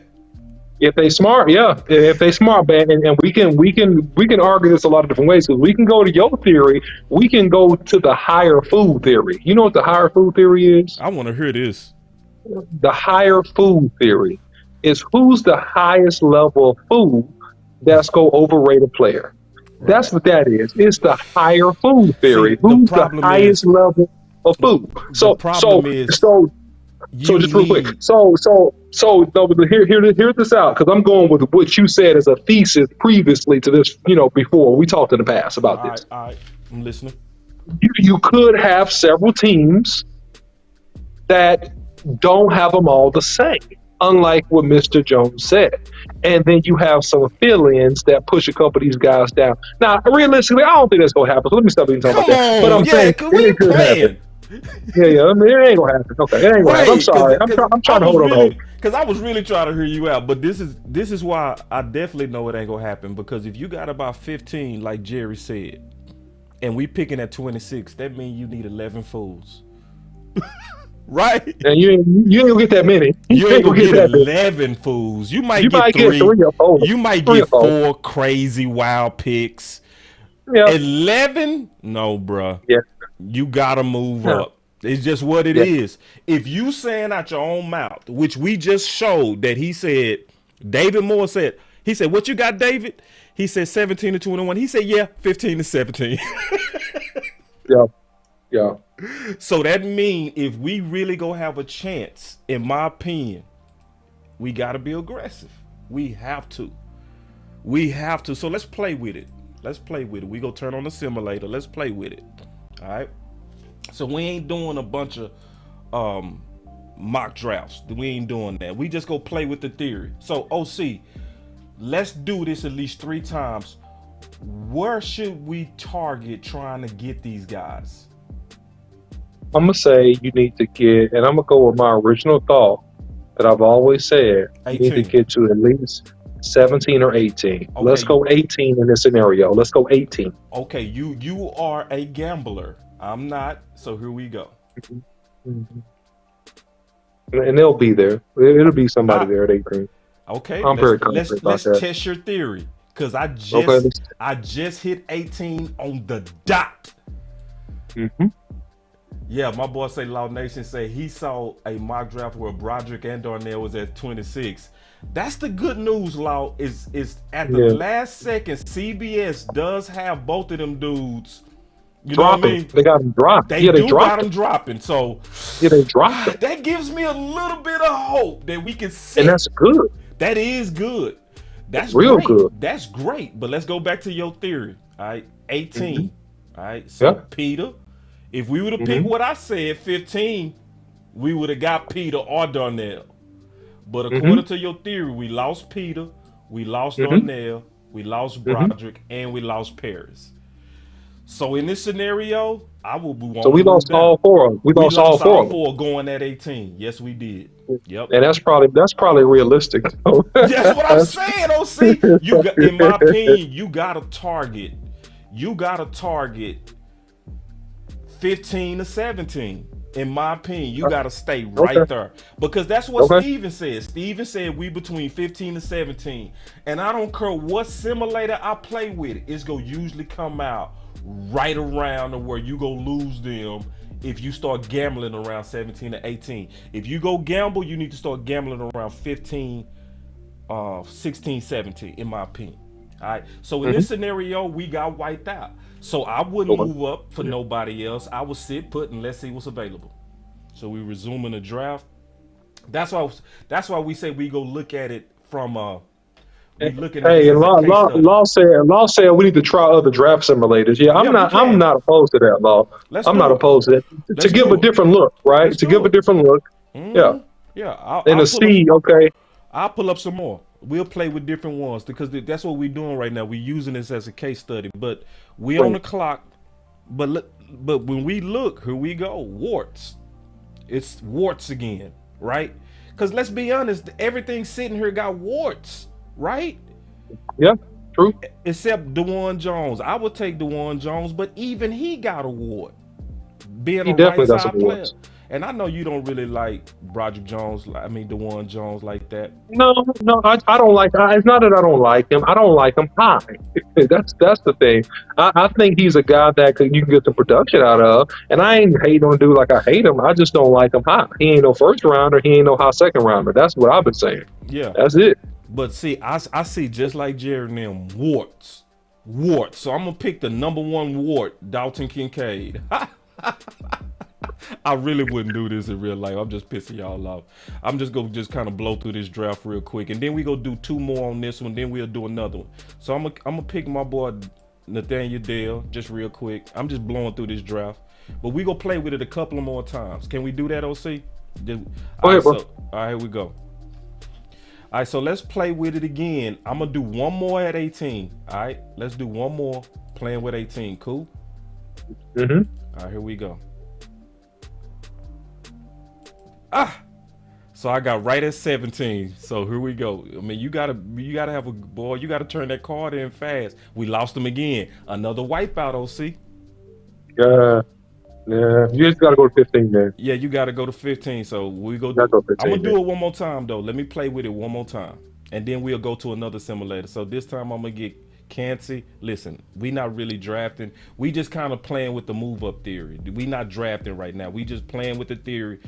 If they smart, yeah. If they smart, man, and we can argue this a lot of different ways, because we can go to your theory, we can go to the higher food theory. You know what the higher food theory is?
I want to hear this.
the higher food theory. Is who's the highest level of food that's going to overrate a player. That's
Right.
what that is. It's the higher food
See,
theory.
the
Who's the
problem
highest
is
level of food?
the problem is
So
you
just real quick.
need.
No, but hear this out, because I'm going with what you said as a thesis previously to this. Before we talked in the past about this.
All right, I'm listening.
You could have several teams that don't have them all the same, unlike what Mr. Jones said. And then you have some fill-ins that push a couple of these guys down. Now, realistically, I don't think that's going to happen. So let me stop even talking
Come
about that. But
on,
I'm
yeah,
saying
cause we
it could happen.
playing.
Yeah. I mean, it ain't going to happen. Okay, it ain't going to happen. I'm sorry. I'm trying to hold on to hope.
Because I was really trying to hear you out, but this is why I definitely know it ain't gonna happen. Because if you got about 15, like Jerry said, and we picking at 26, that means you need 11 fools, right?
And you ain't going to get that many.
You ain't gonna get
that many.
11 fools. You might
You
get
might
three.
get 3 or 4.
You might
3 or
get
4.
4 crazy wild picks.
Yeah.
11? No, bruh.
Yeah.
You gotta move
Yeah.
up. It's just what it
Yeah.
is. If you saying out your own mouth, which we just showed that he said, David Moore said, he said, what you got, David? He said 17 to 21. He said, yeah, 15 to 17.
Yeah.
So that means if we really go have a chance, in my opinion, we gotta be aggressive. We have to. So let's play with it. We go turn on the simulator. Let's play with it. All right. So we ain't doing a bunch of mock drafts. We ain't doing that. We just go play with the theory. So OC, let's do this at least 3 times. Where should we target trying to get these guys?
I'm going to say you need to get, and I'm going to go with my original thought that I've always said.
18.
You need to get to at least 17 or 18.
Okay.
Let's go 18 in this scenario. Let's go 18.
Okay, you are a gambler. I'm not. So here we go.
Mm-hmm. And they'll be there. It'll be somebody there at 18.
Okay,
I'm very confident about
let's
that.
test your theory, because I just hit 18 on the dot.
Mm-hmm.
Yeah, my boy say Law Nation say he saw a mock draft where Broderick and Darnell was at 26. That's the good news, Law, is at the last second, CBS does have both of them dudes. You know what I mean?
They got them dropped.
They got them dropping. So
they dropped them.
That gives me a little bit of hope that we can see.
And that's good.
That is good. That's
real
great.
good.
That's great. But let's go back to your theory. All right, 18.
Mm-hmm.
All right, so
Yeah.
Peter. If we would have picked what I said, 15, we would have got Peter or Darnell. But according to your theory, we lost Peter, we lost Darnell, we lost Broderick, and we lost Paris. So in this scenario, I will be wanting.
So we lost all 4 of them. We lost all 4 of them.
4 going at 18. Yes, we did. Yep.
And that's probably realistic.
That's what I'm saying. Oh, see, you got, in my opinion, you gotta target 15 to 17. In my opinion, you got to stay right there, because that's what Steven said. Steven said we between 15 and 17, and I don't care what simulator I play with it, it's gonna usually come out right around to where you go lose them if you start gambling around 17 to 18. If you go gamble, you need to start gambling around 15, 16, 17, in my opinion. All right. So in this scenario, we got wiped out. So I wouldn't move up for nobody else. I would sit put and let's see what's available. So we resuming the draft. That's why we say we go look at it from we looking at
and Law said we need to try other draft simulators. Yeah, I'm not opposed to that, Law. I'm not opposed to that. To give a different look, right? To give a different look. Yeah.
Yeah.
And to see,
I'll pull up some more. We'll play with different ones, because that's what we're doing right now. We're using this as a case study, but we on the clock. But when we look, here we go. Warts. It's warts again, right? Because let's be honest, everything sitting here got warts, right?
Yeah, true.
Except DeJuan Jones. I would take DeJuan Jones, but even he got a wart. Being a right side player. And I know you don't really like Broderick Jones. DeJuan Jones like that.
No, I don't like. It's not that I don't like him. I don't like him high. That's the thing. I think he's a guy that you can get the production out of. And I ain't hating on a dude like I hate him. I just don't like him high. He ain't no first rounder. He ain't no high second rounder. That's what I've been saying.
Yeah,
that's it.
But see, I see just like Jared and them warts. So I'm gonna pick the number 1 wart, Dalton Kincaid. I really wouldn't do this in real life. I'm just pissing y'all off. I'm just gonna kind of blow through this draft real quick, and then we go do 2 more on this one. Then we'll do another one. So I'm gonna pick my boy Nathaniel Dale just real quick. I'm just blowing through this draft, but we go play with it a couple of more times. Can we do that, OC? All right, here we go. All right, so let's play with it again. I'm gonna do one more at 18. All right, let's do one more playing with 18. Cool.
Mm-hmm.
All right, here we go. So I got right at 17. So here we go. I mean, you gotta have a boy. You gotta turn that card in fast. We lost him again. Another wipeout, OC.
Yeah. You just gotta go to 15, man.
Yeah, you gotta go to 15. So we go.
Go 15,
I'm gonna do it one more time though. Let me play with it one more time, and then we'll go to another simulator. So this time I'm gonna get Cancy. Listen, we not really drafting. We just kind of playing with the move up theory. We not drafting right now. We just playing with the theory.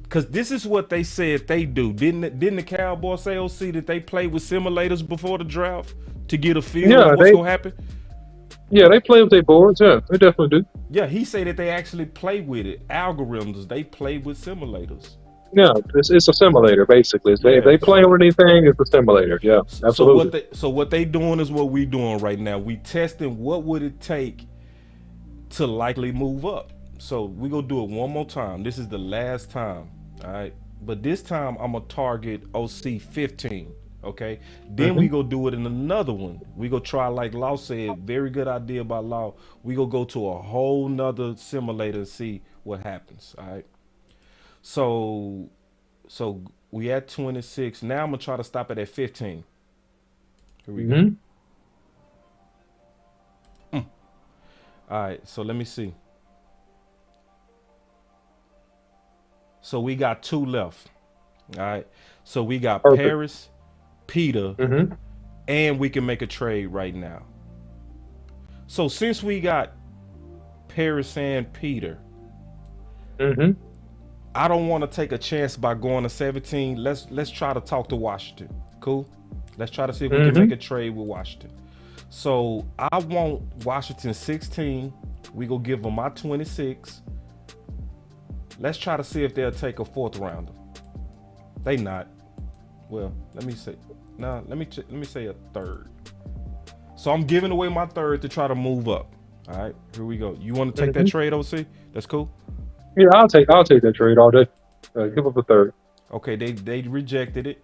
Because this is what they said they do. Didn't the Cowboys say, OC, that they play with simulators before the draft to get a feel of what's going to happen?
Yeah, they play with their boards. Yeah, they definitely do.
Yeah, he said that they actually play with it. Algorithms, they play with simulators.
Yeah, it's a simulator, basically. If they play with anything, it's a simulator. Yeah, absolutely.
So what they doing is what we doing right now. We testing what would it take to likely move up. So we gonna do it one more time. This is the last time. All right, but this time I'm gonna target OC 15. Okay, then we go do it in another one. We go try, like Law said, very good idea by Law. We go to a whole nother simulator and see what happens. All right, so we at 26. Now I'm gonna try to stop it at 15. Here we go. All right, so let me see. So we got 2 left. All right. So we got Paris, Peter, and we can make a trade right now. So since we got Paris and Peter, I don't want to take a chance by going to 17. Let's try to talk to Washington. Cool. Let's try to see if we can make a trade with Washington. So I want Washington 16. We go give them my 26. Let's try to see if they'll take a 4th rounder. They not. Well, let me say a 3rd. So I'm giving away my 3rd to try to move up. All right, here we go. You want to take that trade, OC? That's cool.
Yeah, I'll take that trade all day. Give up a 3rd.
Okay, they rejected it,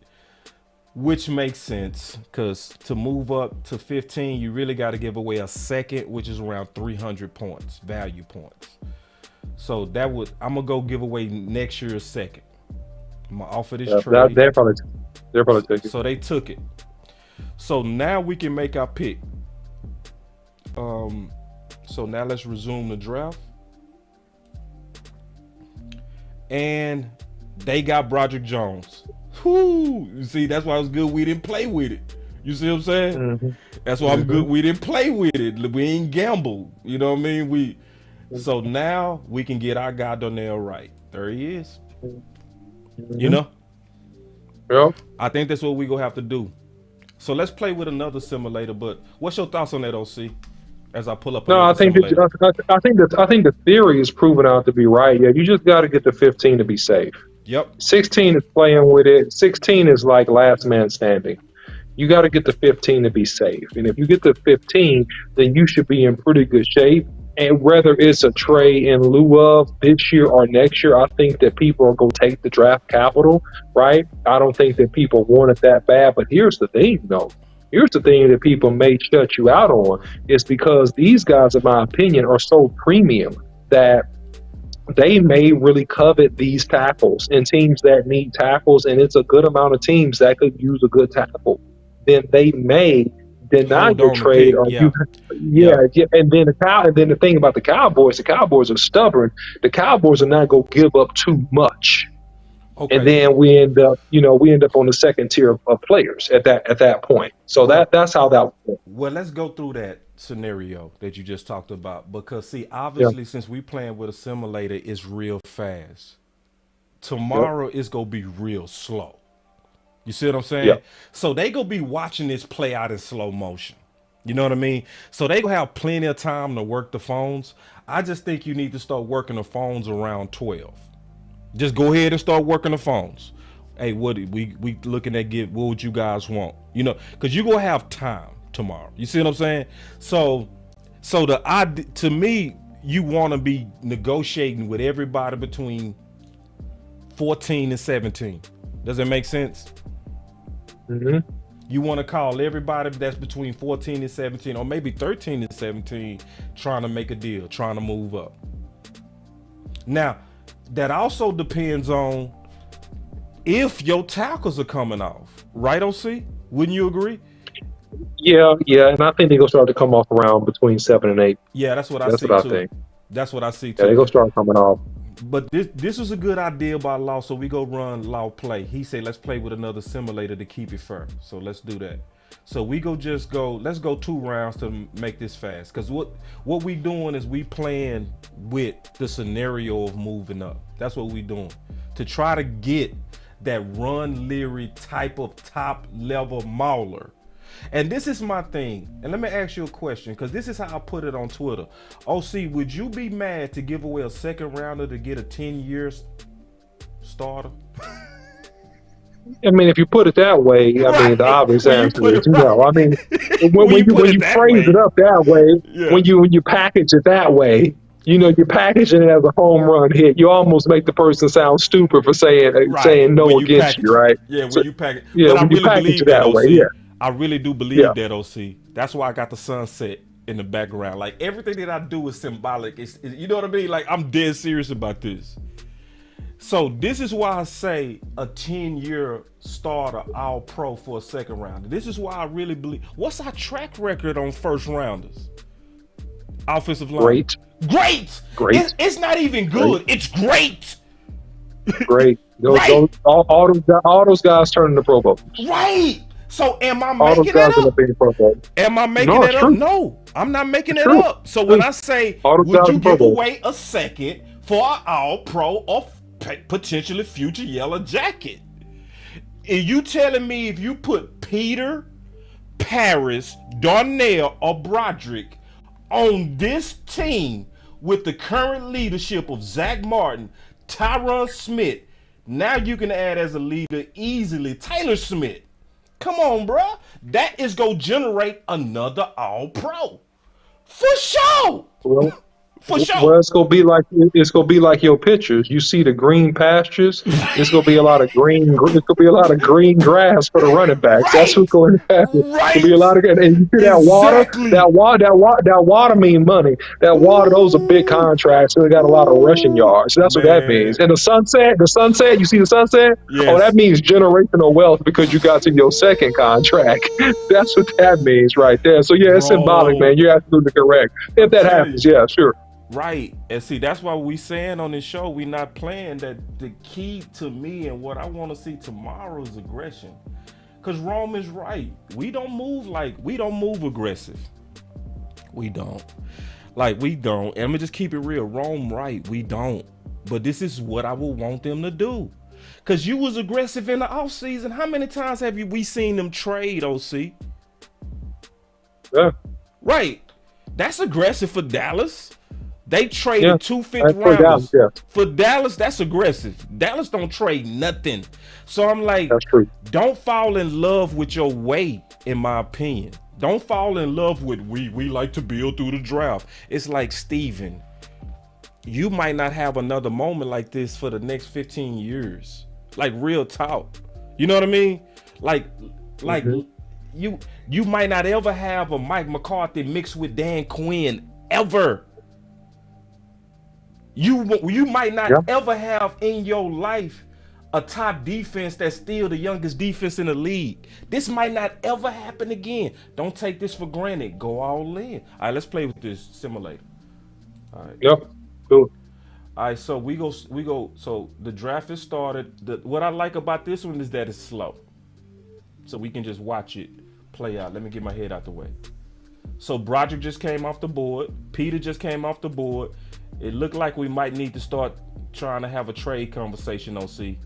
which makes sense because to move up to 15, you really got to give away a 2nd, which is around 300 points, value points. So I'm gonna go give away next year's 2nd. I'm gonna offer this trade.
They're probably take it.
So they took it. So now we can make our pick. So now let's resume the draft. And they got Broderick Jones. Whoo! You see, that's why it was good we didn't play with it. You see what I'm saying? That's why I'm good we didn't play with it. We ain't gamble. You know what I mean? So now we can get our guy Donnell right. There he is. You know?
Yeah.
I think that's what we gonna have to do. So let's play with another simulator. But what's your thoughts on that, OC? As I pull up.
No, I think the theory is proven out to be right. Yeah, you just got to get to 15 to be safe.
Yep.
16 is playing with it. 16 is like last man standing. You got to get to 15 to be safe. And if you get to 15, then you should be in pretty good shape. And whether it's a trade in lieu of this year or next year, I think that people are going to take the draft capital, right? I don't think that people want it that bad. But here's the thing, though. Here's the thing that people may shut you out on is because these guys, in my opinion, are so premium that they may really covet these tackles, and teams that need tackles, and it's a good amount of teams that could use a good tackle, then they may deny your trade, or yeah. And then the thing about the Cowboys are stubborn. The Cowboys are not going to give up too much.
Okay.
And then we end up on the second tier of players at that point. So that's how that works.
Well, let's go through that scenario that you just talked about, because see, obviously, since we playing with a simulator, it's real fast. Tomorrow it's gonna be real slow. You see what I'm saying?
Yeah.
So they gonna be watching this play out in slow motion. You know what I mean? So they gonna have plenty of time to work the phones. I just think you need to start working the phones around 12. Just go ahead and start working the phones. Hey, what we looking at? What would you guys want? You know, because you gonna have time tomorrow. You see what I'm saying? So to me, you want to be negotiating with everybody between 14 and 17. Does it make sense?
Mm-hmm.
You want to call everybody that's between 14 and 17, or maybe 13 and 17, trying to make a deal, trying to move up. Now, that also depends on if your tackles are coming off, right, OC? Wouldn't you agree?
Yeah, and I think they're gonna start to come off around between 7 and 8.
Yeah, that's what I see
I
too.
think.
That's what I see
Yeah,
too.
they're gonna start coming off.
But this was a good idea by Law, so we go run Law play. He said, let's play with another simulator to keep it fair. So let's do that. So let's go 2 rounds to make this fast. Because what we doing is we playing with the scenario of moving up. That's what we doing. To try to get that run Leary type of top level mauler. And this is my thing. And let me ask you a question, because this is how I put it on Twitter. OC, would you be mad to give away a second rounder to get a 10-year starter?
I mean, if you put it that way, I mean, the obvious answer is no. I mean, when you phrase it up that way, when you package it that way, you're packaging it as a home run hit. You almost make the person sound stupid for saying no against you, right?
Yeah,
so,
when you package.
Yeah,
but I
when you
really
package
believe
it
that, OC.
way, yeah.
I really do believe that, OC. That's why I got the sunset in the background. Like, everything that I do is symbolic. It's you know what I mean? Like, I'm dead serious about this. So this is why I say a 10-year starter all pro for a second rounder. This is why I really believe. What's our track record on first rounders? Offensive line. Great. It's not even good. It's great.
Great. All those guys turn into Pro Bowls.
Right. So am I making it up? Am I making it up? No, I'm not making it up. So when I say, would you give away a second for an all-pro or potentially future yellow jacket? Are you telling me if you put Peter, Paris, Darnell, or Broderick on this team with the current leadership of Zach Martin, Tyron Smith, now you can add as a leader easily Taylor Smith? Come on, bruh. That is going to generate another all-pro. For sure. For sure.
Well, it's gonna be like your pictures. You see the green pastures. It's gonna be a lot of green. It's gonna be a lot of green grass for the running backs. Right. That's what's going to happen. Right. There'll be a lot of, and you see that water. That water mean money. That water. Those are big contracts. So they got a lot of rushing yards. That's what that means. And the sunset. You see the sunset? Yes. Oh, that means generational wealth because you got to your second contract. That's what that means right there. So yeah, it's symbolic, man. You're absolutely correct. If that happens, yeah, sure.
Right. And see, that's why we saying on this show, we not playing that. The key to me and what I want to see tomorrow is aggression. Because Rome is right. We don't move aggressive. We don't. And I'm going to just keep it real. Rome right. We don't. But this is what I would want them to do. Because you was aggressive in the offseason. How many times have we seen them trade, OC?
Yeah.
Right. That's aggressive for Dallas. They traded 2 fifth rounders. For Dallas, that's aggressive. Dallas don't trade nothing. So I'm like,
that's true.
Don't fall in love with your way, in my opinion. Don't fall in love with we like to build through the draft. It's like, Steven, you might not have another moment like this for the next 15 years. Like, real talk. You know what I mean? Like you might not ever have a Mike McCarthy mixed with Dan Quinn ever. You might not ever have in your life a top defense that's still the youngest defense in the league. This might not ever happen again. Don't take this for granted. Go all in. All right, let's play with this simulator. All right.
Yep. Cool.
All right, so we go. So the draft is started. What I like about this one is that it's slow, so we can just watch it play out. Let me get my head out the way. So Broderick just came off the board. Peter just came off the board. It looked like we might need to start trying to have a trade conversation on C,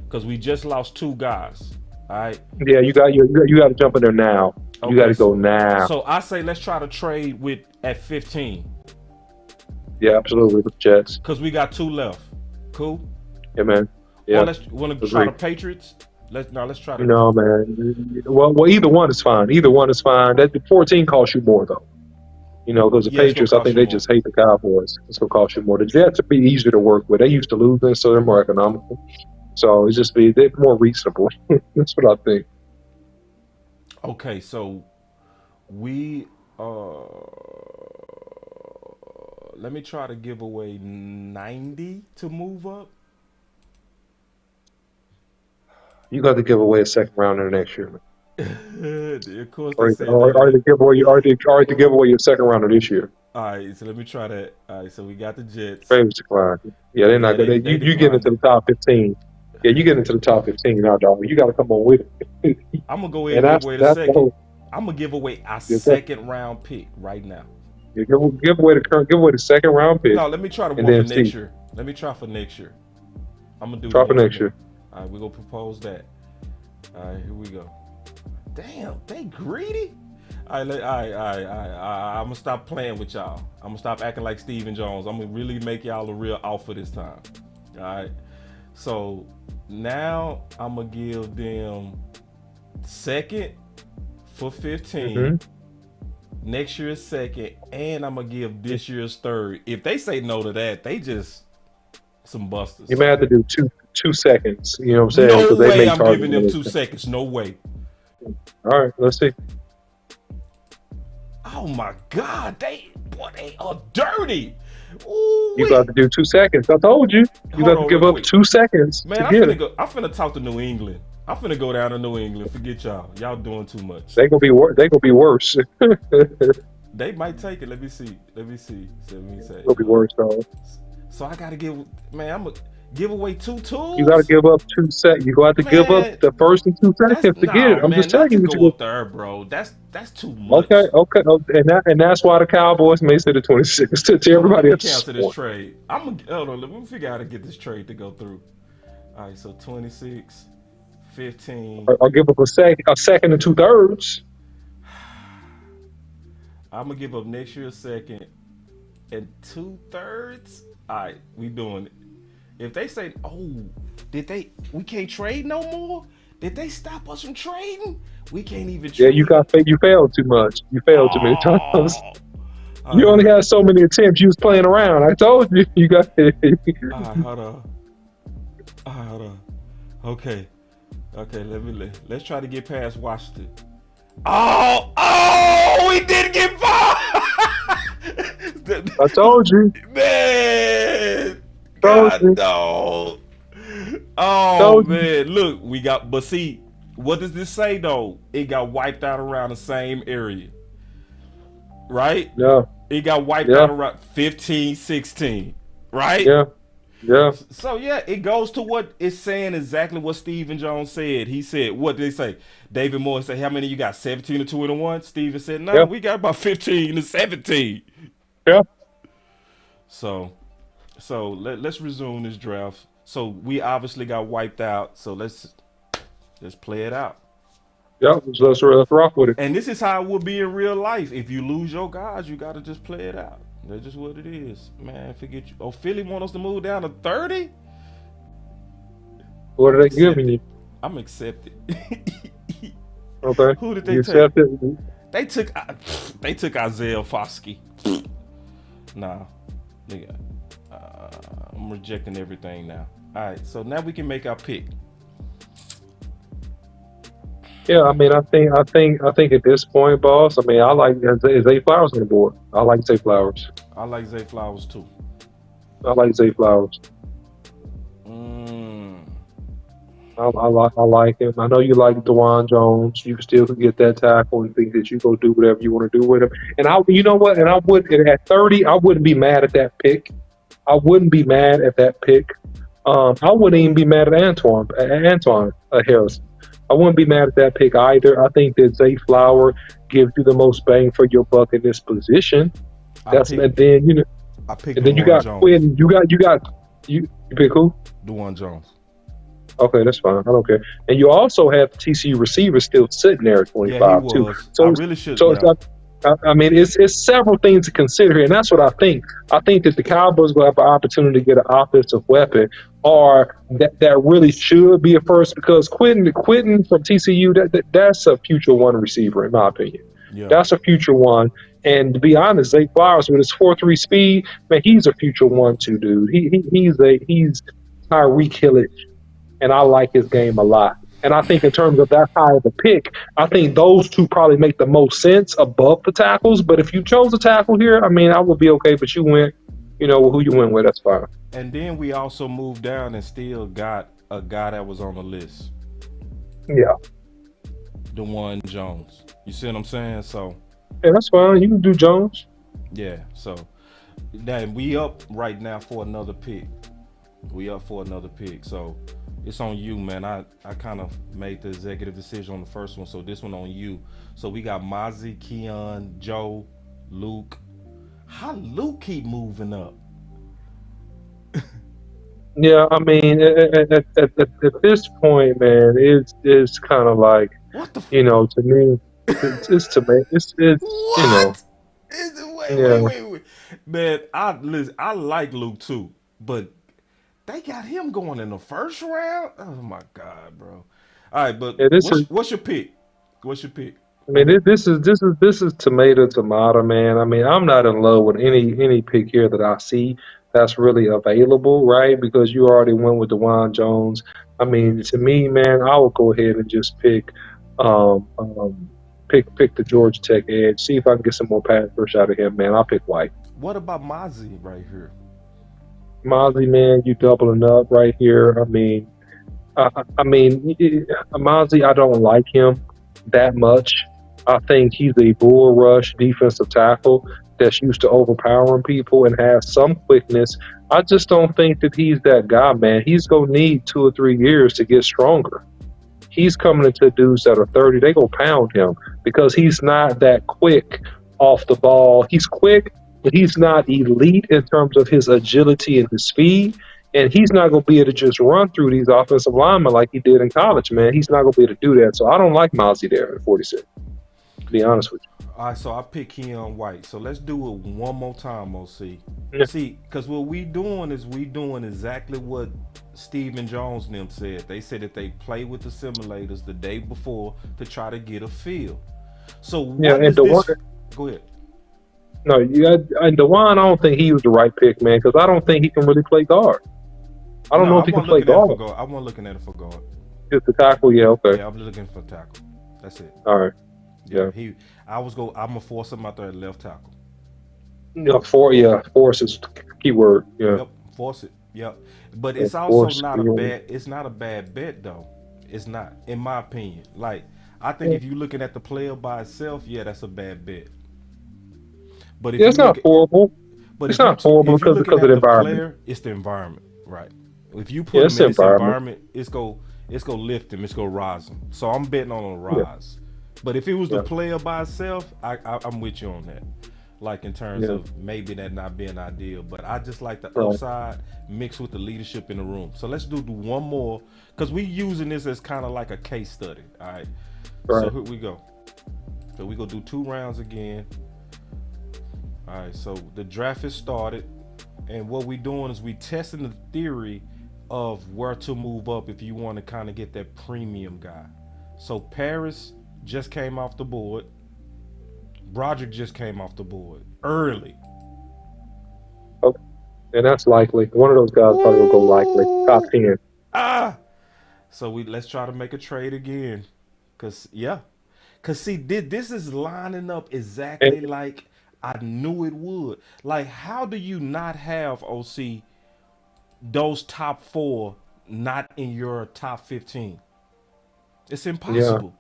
because we just lost 2 guys. All right.
Yeah, you got to jump in there now. You got to go now.
So I say let's try to trade with at 15.
Yeah, absolutely. With the Jets.
Because we got 2 left. Cool.
Yeah, man. Yeah.
Want to try the Patriots? Let's try to.
No, man. Well, either one is fine. Either one is fine. That 14 costs you more though. Because the Patriots, I think they just hate the Cowboys. It's gonna cost you more. The Jets are be easier to work with. They used to lose this, so they're more economical. So it's just they're more reasonable. That's what I think.
Okay, so we let me try to give away 90 to move up.
You got to give away a second rounder next year, man.
Of course,
Or to give away your second rounder this year.
All right, so let me try that. All right, so we got the Jets.
Ravens decline. Yeah, they're not good. You get into the top 15. Yeah, you get into the top 15 now, dog. You got to come on with it.
I'm gonna go ahead and give away the second. I'm gonna give away our second round pick right now.
Yeah, give away the second round pick.
No, let me try to work for next year. Let me try for next year. I'm gonna do.
Try for next year.
All right, we're gonna propose that. All right, here we go. Damn, they greedy. All right, I'm gonna stop playing with y'all. I'm gonna stop acting like Stephen Jones. I'm gonna really make y'all a real offer this time. All right. So now I'm gonna give them second for 15. Mm-hmm. Next year's second, and I'm gonna give this year's third. If they say no to that, they just some busters.
You may have to do two seconds. You know what I'm saying?
No way I'm giving them 2 seconds. No way.
All right, let's see.
Oh my God, they are dirty. Ooh,
you got to do 2 seconds. I told you. You got to give up 2 seconds.
Man, I'm finna talk to New England. I'm finna go down to New England. Forget y'all. Y'all doing too much.
They gonna be worse.
They might take it. Let me see.
It's gonna be worse though.
So I gotta give. Man, I'm gonna give away 2 tools.
You gotta give up 2 seconds. You got to give up the first and 2 seconds to get it. I'm just telling you what you
go up there, bro. That's too much.
Okay. And that's why the Cowboys may say the 26 to everybody else.
Cancel this trade. Hold on. Let me figure out how to get this trade to go through. All right. So 26, 15.
I'll give up a second and 2/3.
I'm gonna give up next year's second and 2/3. All right, we doing it. If they say, we can't trade no more? Did they stop us from trading? We can't even trade.
Yeah, you failed too much. You failed too many times. You only had so many attempts. You was playing around. I told you. You got it.
All right, hold on. Okay, let's try to get past Washington. We did get far.
I told you.
Man.
God,
no. Oh, man. Look, but see, what does this say, though? It got wiped out around the same area. Right?
Yeah.
It got wiped out around 15, 16. Right?
Yeah. Yeah.
So, yeah, it goes to what it's saying exactly what Stephen Jones said. He said, what did they say? David Moore said, how many you got? 17 or 2 and 1? Stephen said, no, we got about 15 to 17.
Yeah.
So let's resume this draft. So we obviously got wiped out. So let's play it out.
Yeah, let's rock with it.
And this is how it will be in real life. If you lose your guys, you got to just play it out. That's just what it is, man. Forget you. Oh, Philly want us to move down to 30.
What are they giving you?
I'm accepted.
Okay.
Who did they take?
Accepted?
They took Isaiah Foskey. Nah, nigga. I'm rejecting everything now. All right, so now we can make our pick.
Yeah, I mean, I think at this point, boss. I mean, I like Zay Flowers on the board. I like Zay Flowers.
I like Zay Flowers too.
I like Zay Flowers. I like him. I know you like Dewan Jones. You still can get that tackle and think that you go do whatever you want to do with him. And you know what? And I would at 30, I wouldn't be mad at that pick. I wouldn't be mad at that pick. I wouldn't even be mad at Antoine Harrison. I wouldn't be mad at that pick either. I think that Zay Flower gives you the most bang for your buck in this position. And then
I picked
and then you
Dewan
got
Jones.
Quinn. You pick who?
Dewan Jones.
Okay, that's fine. I don't care. And you also have the TCU receiver still sitting there at 25
Yeah, he
too.
was.
So
I really should.
so
Yeah.
I mean, it's several things to consider here, and that's what I think. I think that the Cowboys will have an opportunity to get an offensive weapon, or that really should be a first, because Quentin from TCU, that's a future one receiver in my opinion.
Yeah.
That's a future one. And to be honest, Zay Flowers with his 4.3 speed, man, he's a future one too, dude. He's Tyreek Hillich, and I like his game a lot. And I think in terms of that high of a pick, I think those two probably make the most sense above the tackles. But if you chose a tackle here, I mean, I would be okay. But you went, who you went with, that's fine.
And then we also moved down and still got a guy that was on the list.
Yeah.
Dewan Jones. You see what I'm saying? So.
Yeah, that's fine. You can do Jones.
Yeah. So. Then we up right now for another pick. So. It's on you, man. I kind of made the executive decision on the first one, so this one on you. So we got Mozzie, Keon, Joe, Luke. How Luke keep moving up?
Yeah, I mean, at this point, man, it's kind of like,
What the?
To me, it's to me, it's
what?
Yeah.
Wait. Man, I like Luke too, but they got him going in the first round. Oh my god, bro! All right, but what's your pick?
I mean, this is tomato, man. I mean, I'm not in love with any pick here that I see that's really available, right? Because you already went with Dewan Jones. I mean, to me, man, I will go ahead and just pick the Georgia Tech edge. See if I can get some more pass rush out of him, man. I'll pick White.
What about Mozzie right here?
Mozzie, man, you doubling up right here. I mean, Mozzie, I don't like him that much. I think he's a bull rush defensive tackle that's used to overpowering people and has some quickness. I just don't think that he's that guy, man. He's going to need 2 or 3 years to get stronger. He's coming into dudes that are 30. They going to pound him because he's not that quick off the ball. He's quick, but he's not elite in terms of his agility and his speed. And he's not going to be able to just run through these offensive linemen like he did in college, man. He's not going to be able to do that. So I don't like Mozzie there at 46, to be honest with you.
All right, so I pick Keon White. So let's do it one more time, OC.
Yeah.
See, because what we doing exactly what Stephen Jones and them said. They said that they play with the simulators the day before to try to get a feel. So what is this? Go ahead.
No, and Dewan, I don't think he was the right pick, man, because I don't think he can really play guard. I don't know if he can play guard.
I wasn't looking at it for guard.
Just the tackle, yeah, okay.
Yeah, I'm looking for tackle. That's it.
All right. Yeah.
I'm gonna force him out there at left tackle.
Yeah, force is key word. Yeah.
Yep, force it. Yep. But it's also not a bad bet though. It's not, in my opinion. Like, I think if you're looking at the player by itself, yeah, that's a bad bet. But if
it's not horrible. But it's not horrible because of the environment.
Player, it's the environment, right? If you put him in this environment, it's go lift him, it's go rise him. So I'm betting on a rise. Yeah. But if it was the player by itself, I'm with you on that. Like in terms of maybe that not being ideal, but I just like the upside mixed with the leadership in the room. So let's do one more because we using this as kind of like a case study. All right. So here we go. So we gonna do 2 rounds again. All right. So the draft is started, and what we doing is we testing the theory of where to move up if you want to kind of get that premium guy. So Paris just came off the board. Broderick just came off the board early.
Okay. And that's likely. One of those guys probably will go likely. Top 10.
So let's try to make a trade again. Cause see, this is lining up exactly like I knew it would. Like, how do you not have OC those top 4 not in your top 15. It's impossible.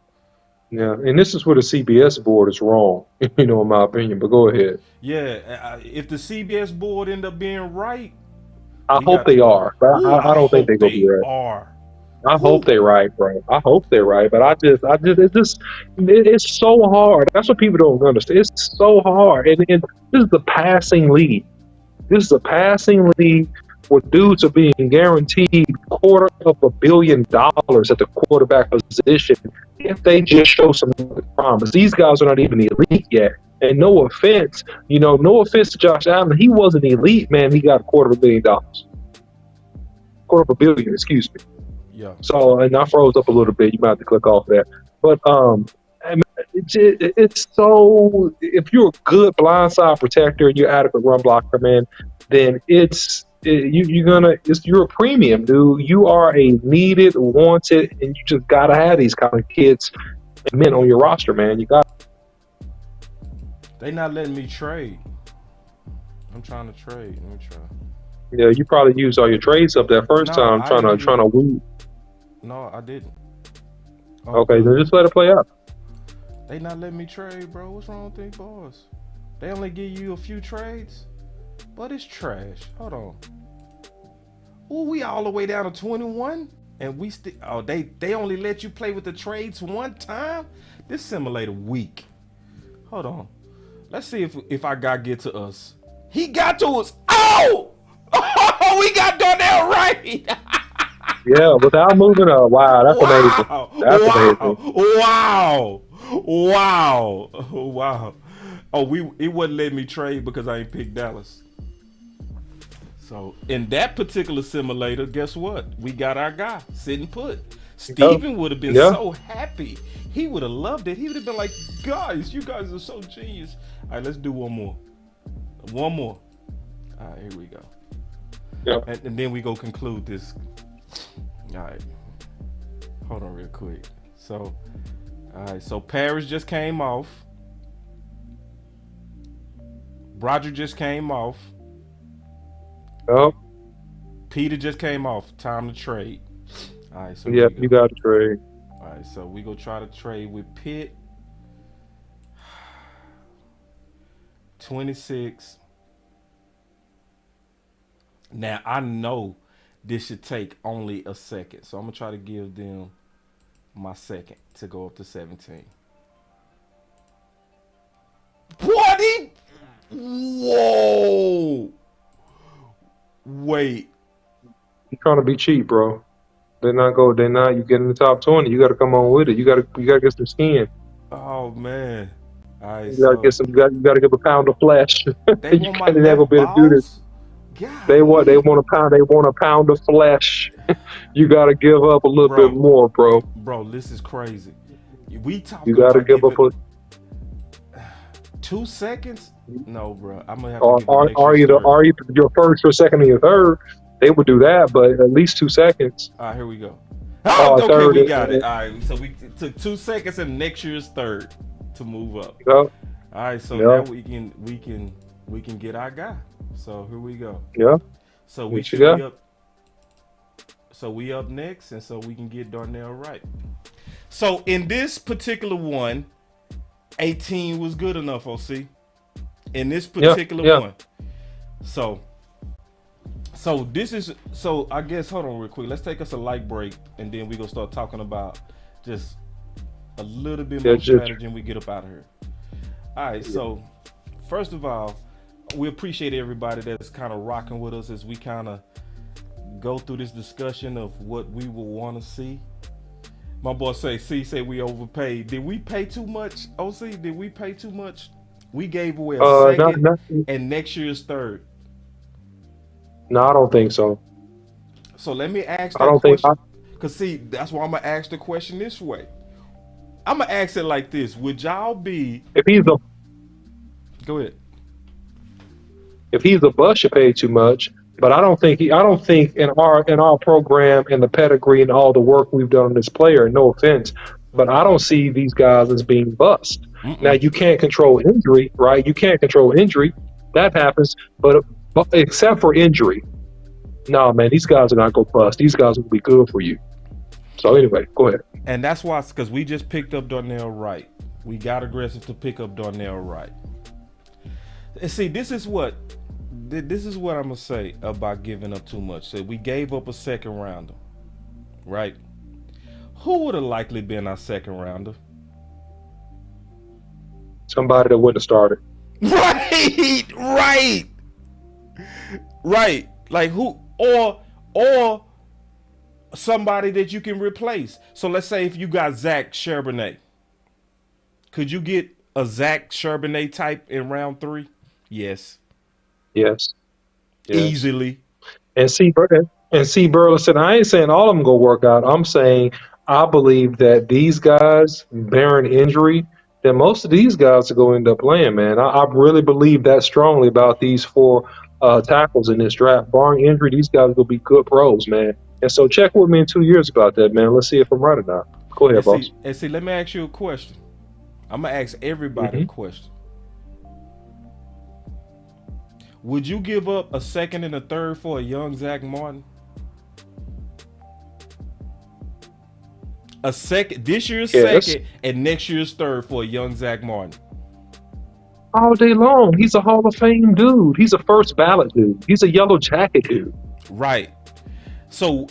Yeah, and this is where the CBS board is wrong, in my opinion. But go ahead.
Yeah, if the CBS board end up being right,
I hope they are, but
ooh,
I don't think they're gonna be right.
are.
I hope they're right, bro. I hope they're right, but it's so hard. That's what people don't understand. It's so hard, and this is the passing league. This is a passing league where dudes are being guaranteed $250 million at the quarterback position if they just show some promise. These guys are not even elite yet. And no offense to Josh Allen, he wasn't elite, man. He got $250 million. $250 million, excuse me.
Yeah.
So, and I froze up a little bit. You might have to click off that. But it's so, if you're a good blindside protector and you're adequate run blocker, man, then you're a premium, dude. You are a needed, wanted, and you just gotta have these kind of kids and men on your roster, man. You got.
They not letting me trade. I'm trying to trade. Let me try.
Yeah, you probably used all your trades up that first time trying to weed.
No, I didn't.
Okay, then just let it play out.
They not letting me trade, bro. What's wrong with these boys? They only give you a few trades, but it's trash. Hold on. Ooh, we all the way down to 21, and we still. Oh, they only let you play with the trades one time. This simulator weak. Hold on. Let's see if our guy get to us. He got to us. Oh, we got Darnell right.
Yeah, without moving. Wow, that's amazing. That's amazing.
Wow. Oh, it wouldn't let me trade because I ain't picked Dallas. So in that particular simulator, guess what? We got our guy sitting put. Steven would have been so happy. He would have loved it. He would have been like, guys, you guys are so genius. All right, let's do one more. All right, here we go.
Yep.
And then we go conclude this. All right. Hold on real quick. So, all right. So Paris just came off. Roger just came off.
Oh.
Peter just came off. Time to trade. All right. So
you got to trade.
All right. So we go try to trade with Pitt. 26. Now I know this should take only a second, so I'm gonna try to give them my second to go up to 17. What? Whoa! Wait.
You're trying to be cheap, bro. They're not. You get in the top 20. You got to come on with it. You got to get some skin.
Oh man. All right,
you got to give a pound of flesh.
They
you
want my
never been to do this.
God,
they want a pound of flesh. You got to give up a little bit more, bro.
Bro, this is crazy. You
got to give up
2 seconds. No, bro. I'm gonna have
to give are you your first or second or your third? They would do that, but at least 2 seconds.
All right, here we go. Okay, we got it. All right, so we took 2 seconds and next year's third to move up.
Yep.
All right, so now we can get our guy. So here we go.
Yeah.
So we should be up. So we up next, and so we can get Darnell right. So in this particular one, 18 was good enough, OC. In this particular one. So I guess, hold on real quick. Let's take us a light break, and then we gonna start talking about just a little bit more strategy, and we get up out of here. All right. So first of all, we appreciate everybody that's kind of rocking with us as we kind of go through this discussion of what we will want to see. My boy say we overpaid. Did we pay too much, OC? Did we pay too much? We gave away a second and next year's third.
No, I don't think so.
So let me ask that question. Because see, that's why I'm going to ask the question this way. I'm going to ask it like this. Would y'all be... Go ahead.
If he's a bust, you pay too much. But I don't think in our program and the pedigree and all the work we've done on this player, no offense, but I don't see these guys as being bust. Now you can't control injury, right? You can't control injury. That happens, but except for injury. No, man, these guys are not going to bust. These guys will be good for you. So anyway, go ahead.
And that's why, because we just picked up Darnell Wright. We got aggressive to pick up Darnell Wright. And see, this is what I'm going to say about giving up too much. So we gave up a second rounder, right? Who would have likely been our second rounder?
Somebody that wouldn't have started.
Right. Like who, or somebody that you can replace. So let's say if you got Zach Charbonnet, could you get a Zach Charbonnet type in round 3? Yes. Easily.
And see, Burleson, I ain't saying all of them go work out. I'm saying I believe that these guys, bearing injury, that most of these guys are going to end up playing, man. I really believe that strongly about these 4 tackles in this draft. Barring injury, these guys will be good pros, man. And so check with me in 2 years about that, man. Let's see if I'm right or not. Go ahead, boss.
And see, let me ask you a question. I'm going to ask everybody a question. Would you give up a second and a third for a young Zach Martin? A second, this year's second and next year's third for a young Zach Martin?
All day long. He's a Hall of Fame dude. He's a first ballot dude. He's a yellow jacket dude.
Right. So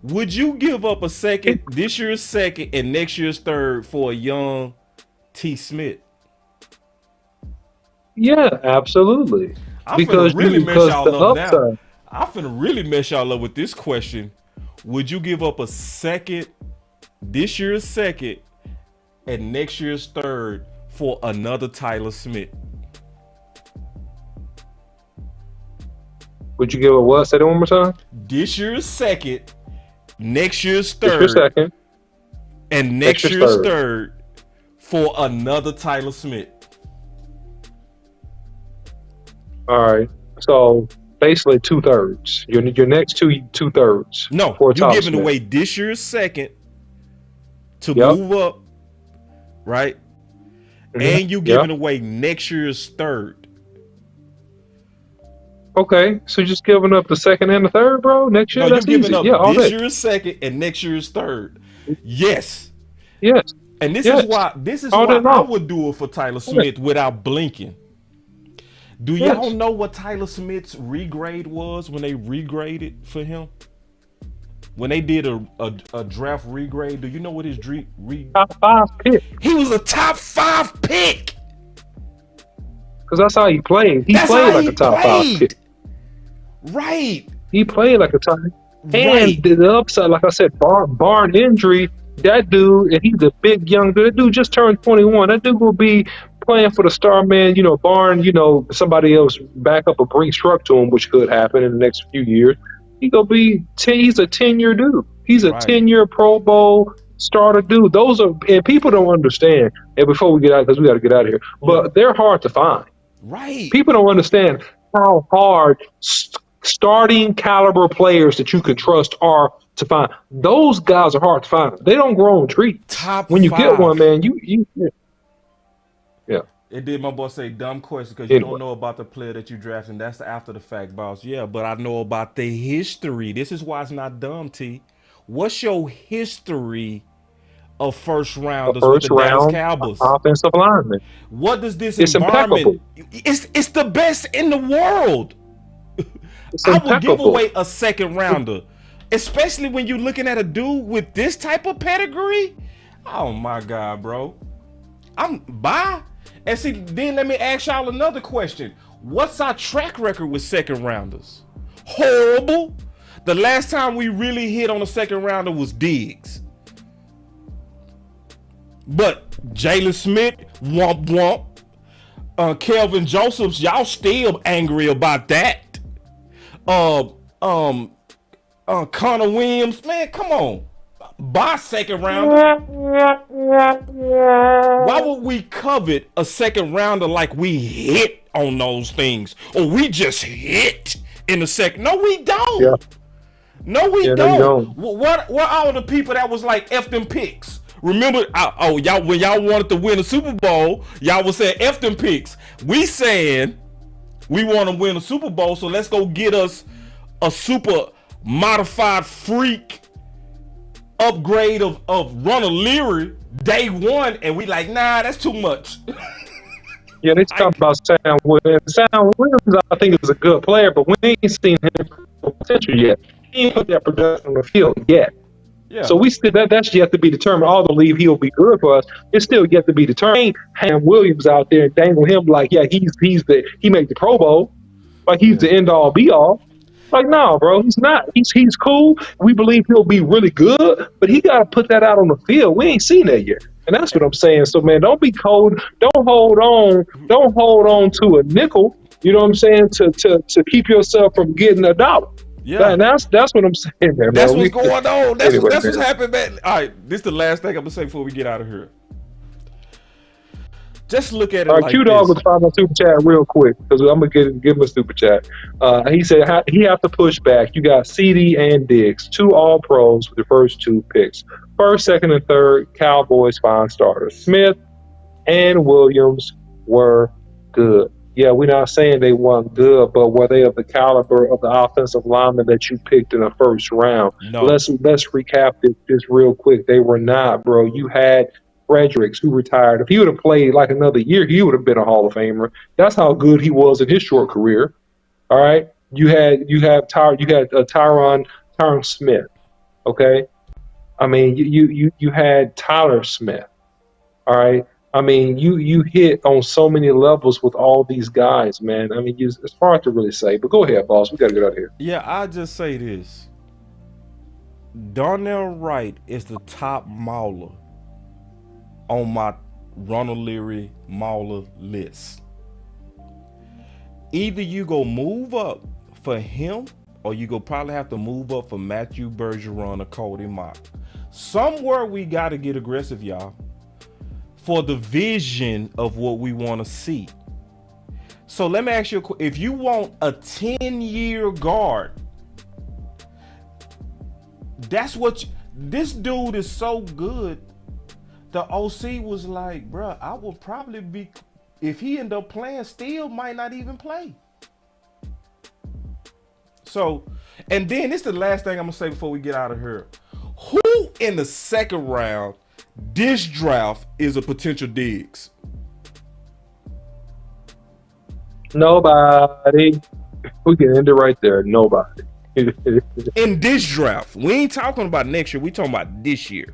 would you give up a second, this year's second and next year's third for a young T. Smith?
Yeah, absolutely.
I'm finna really mess y'all up with this question. Would you give up a second, this year's second, and next year's third for another Tyler Smith?
Would you give a what? Say that one more time.
This year's second, next year's third,
this year's second,
and next year's third for another Tyler Smith.
All right. So basically 2/3. Your next 2/3.
No, you're giving away this year's second to move up, right? And you giving away next year's third.
Okay, so just giving up the second and the third, bro. Next year,
that's you're giving easy. Up this year's second and next year's third. Yes. And this is why I would do it for Tyler Smith without blinking. Do y'all know what Tyler Smith's regrade was when they regraded for him? When they did a draft regrade, do you know what his
top 5 pick?
He was a top 5 pick.
Because that's how he played. He played like a top 5 pick.
Right.
He played like a top. And the upside, like I said, barring injury, that dude, and he's a big young dude. That dude just turned 21. That dude will be playing for the star, man, barring, somebody else back up or bring struck to him, which could happen in the next few years. He's a 10-year dude. He's a 10-year Pro Bowl starter dude. Those are, and people don't understand. And before we get out, because we got to get out of here, but they're hard to find.
Right.
People don't understand how hard starting caliber players that you can trust are to find. Those guys are hard to find. They don't grow on trees. When you get one, man,
It did my boss say dumb question because you don't know about the player that you drafted. That's the after the fact, boss. Yeah, but I know about the history. This is why it's not dumb, T. What's your history of first rounders with the Dallas Cowboys?
Offensive lineman.
What does this environment? It's the best in the world. I would give away a second rounder, especially when you're looking at a dude with this type of pedigree. Oh my God, bro. Bye. And see, then let me ask y'all another question. What's our track record with second rounders? Horrible. The last time we really hit on a second rounder was Diggs. But Jalen Smith, womp womp. Kelvin Josephs, y'all still angry about that. Connor Williams, man, come on. By second rounder. Why would we covet a second rounder like we hit on those things? Or we just hit in the second? No, we don't.
Yeah.
No, we don't. What are the people that was like F them picks? Remember, y'all when y'all wanted to win a Super Bowl, y'all was saying F them picks. We saying we want to win a Super Bowl, so let's go get us a super modified freak upgrade of Runner Leary day one, and we like, nah, that's too much.
Yeah, they talk about Sam Williams. Sam Williams, I think, is a good player, but we ain't seen him potential yet. He ain't put that production on the field yet.
Yeah.
So we still that's yet to be determined. Although believe he'll be good for us, it's still yet to be determined. Sam Williams out there and dangle him like, yeah, he made the Pro Bowl, like he's the end all be all. Like, no, bro, he's not. He's cool. We believe he'll be really good, but he got to put that out on the field. We ain't seen that yet, and that's what I'm saying. So, man, don't be cold. Don't hold on to a nickel. You know what I'm saying? To keep yourself from getting a dollar.
Yeah,
and that's what I'm saying, man.
That's what's going on. That's
anyway,
what's happening, man. All right, this is the last thing I'm gonna say before we get out of here. Just look at it like
Q-Dog
this.
was found on super chat real quick because I'm gonna give him a super chat. He said he have to push back. You got CD and Diggs, 2 All Pros with the first 2 picks. First, second, and third Cowboys 5 starters. Smith and Williams were good. Yeah, we're not saying they weren't good, but were they of the caliber of the offensive lineman that you picked in the first round?
No.
Let's recap this real quick. They were not, bro. You had Fredericks, who retired. If he would have played like another year, he would have been a Hall of Famer. That's how good he was in his short career. All right, you had Tyron Smith. Okay, I mean you had Tyler Smith. All right, I mean you hit on so many levels with all these guys, man. I mean it's hard to really say, but go ahead, boss. We got to get out of here.
Yeah, I'll just say this. Darnell Wright is the top mauler on my Ronald Leary mauler list. Either you go move up for him, or you go probably have to move up for Matthew Bergeron or Cody Mock. Somewhere we got to get aggressive, y'all, for the vision of what we want to see. So let me ask you, if you want a 10-year guard, that's what this dude is so good. The OC was like, bruh, I will probably be, if he end up playing, still might not even play. So, and then this is the last thing I'm gonna say before we get out of here. Who in the second round, this draft, is a potential Diggs?
Nobody. We can end it right there. Nobody.
In this draft, we ain't talking about next year. We talking about this year.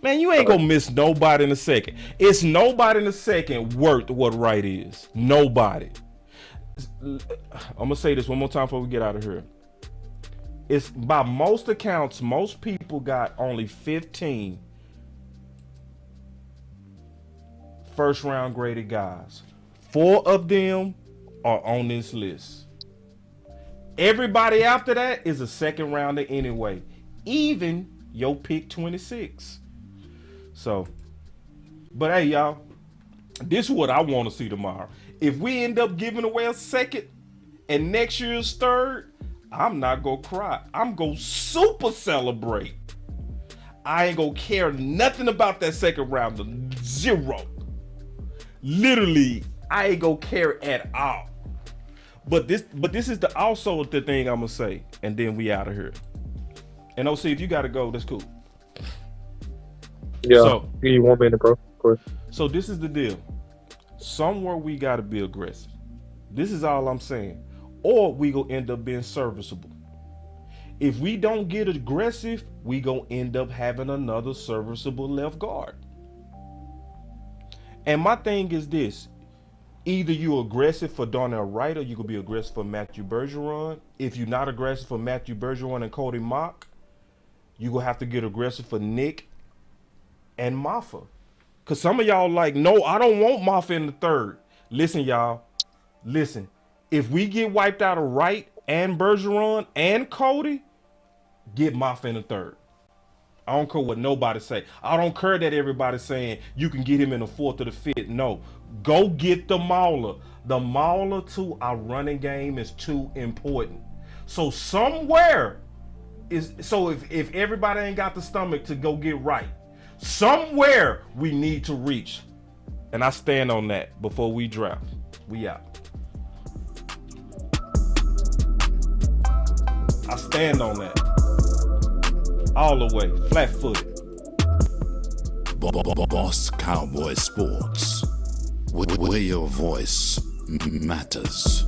Man, you ain't gonna miss nobody in the second. It's nobody in the second worth what Wright is. Nobody. I'm gonna say this one more time before we get out of here. It's by most accounts, most people got only 15 first round graded guys. 4 of them are on this list. Everybody after that is a second rounder anyway. Even your pick 26. So, but hey, y'all, this is what I want to see tomorrow. If we end up giving away a second and next year's third, I'm not going to cry. I'm going to super celebrate. I ain't going to care nothing about that second rounder. 0. Literally, I ain't going to care at all. But this is also the thing I'm going to say. And then we out of here. And OC, if you got to go, that's cool.
Yeah,
so,
give you 1 minute, bro. Of course.
So this is the deal. Somewhere we got to be aggressive. This is all I'm saying. Or we gonna end up being serviceable. If we don't get aggressive, we gonna end up having another serviceable left guard. And my thing is this. Either you're aggressive for Darnell Wright or you could be aggressive for Matthew Bergeron. If you're not aggressive for Matthew Bergeron and Cody Mock, you're gonna have to get aggressive for Nick and Maffa. Because some of y'all like, no, I don't want Maffa in the third. Listen, y'all. Listen. If we get wiped out of Wright and Bergeron and Cody, get Maffa in the third. I don't care what nobody say. I don't care that everybody's saying you can get him in the 4th or the 5th. No. Go get the mauler. The mauler to our running game is too important. So somewhere is, so if everybody ain't got the stomach to go get Wright, somewhere we need to reach. And I stand on that before we draft. We out. I stand on that. All the way, flat-footed.
Boss Cowboy Sports, where your voice matters.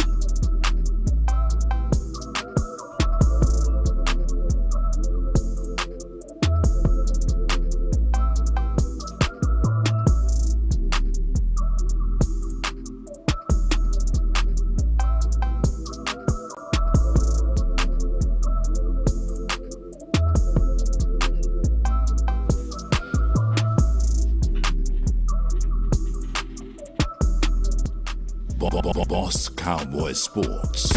Boss Cowboy Sports.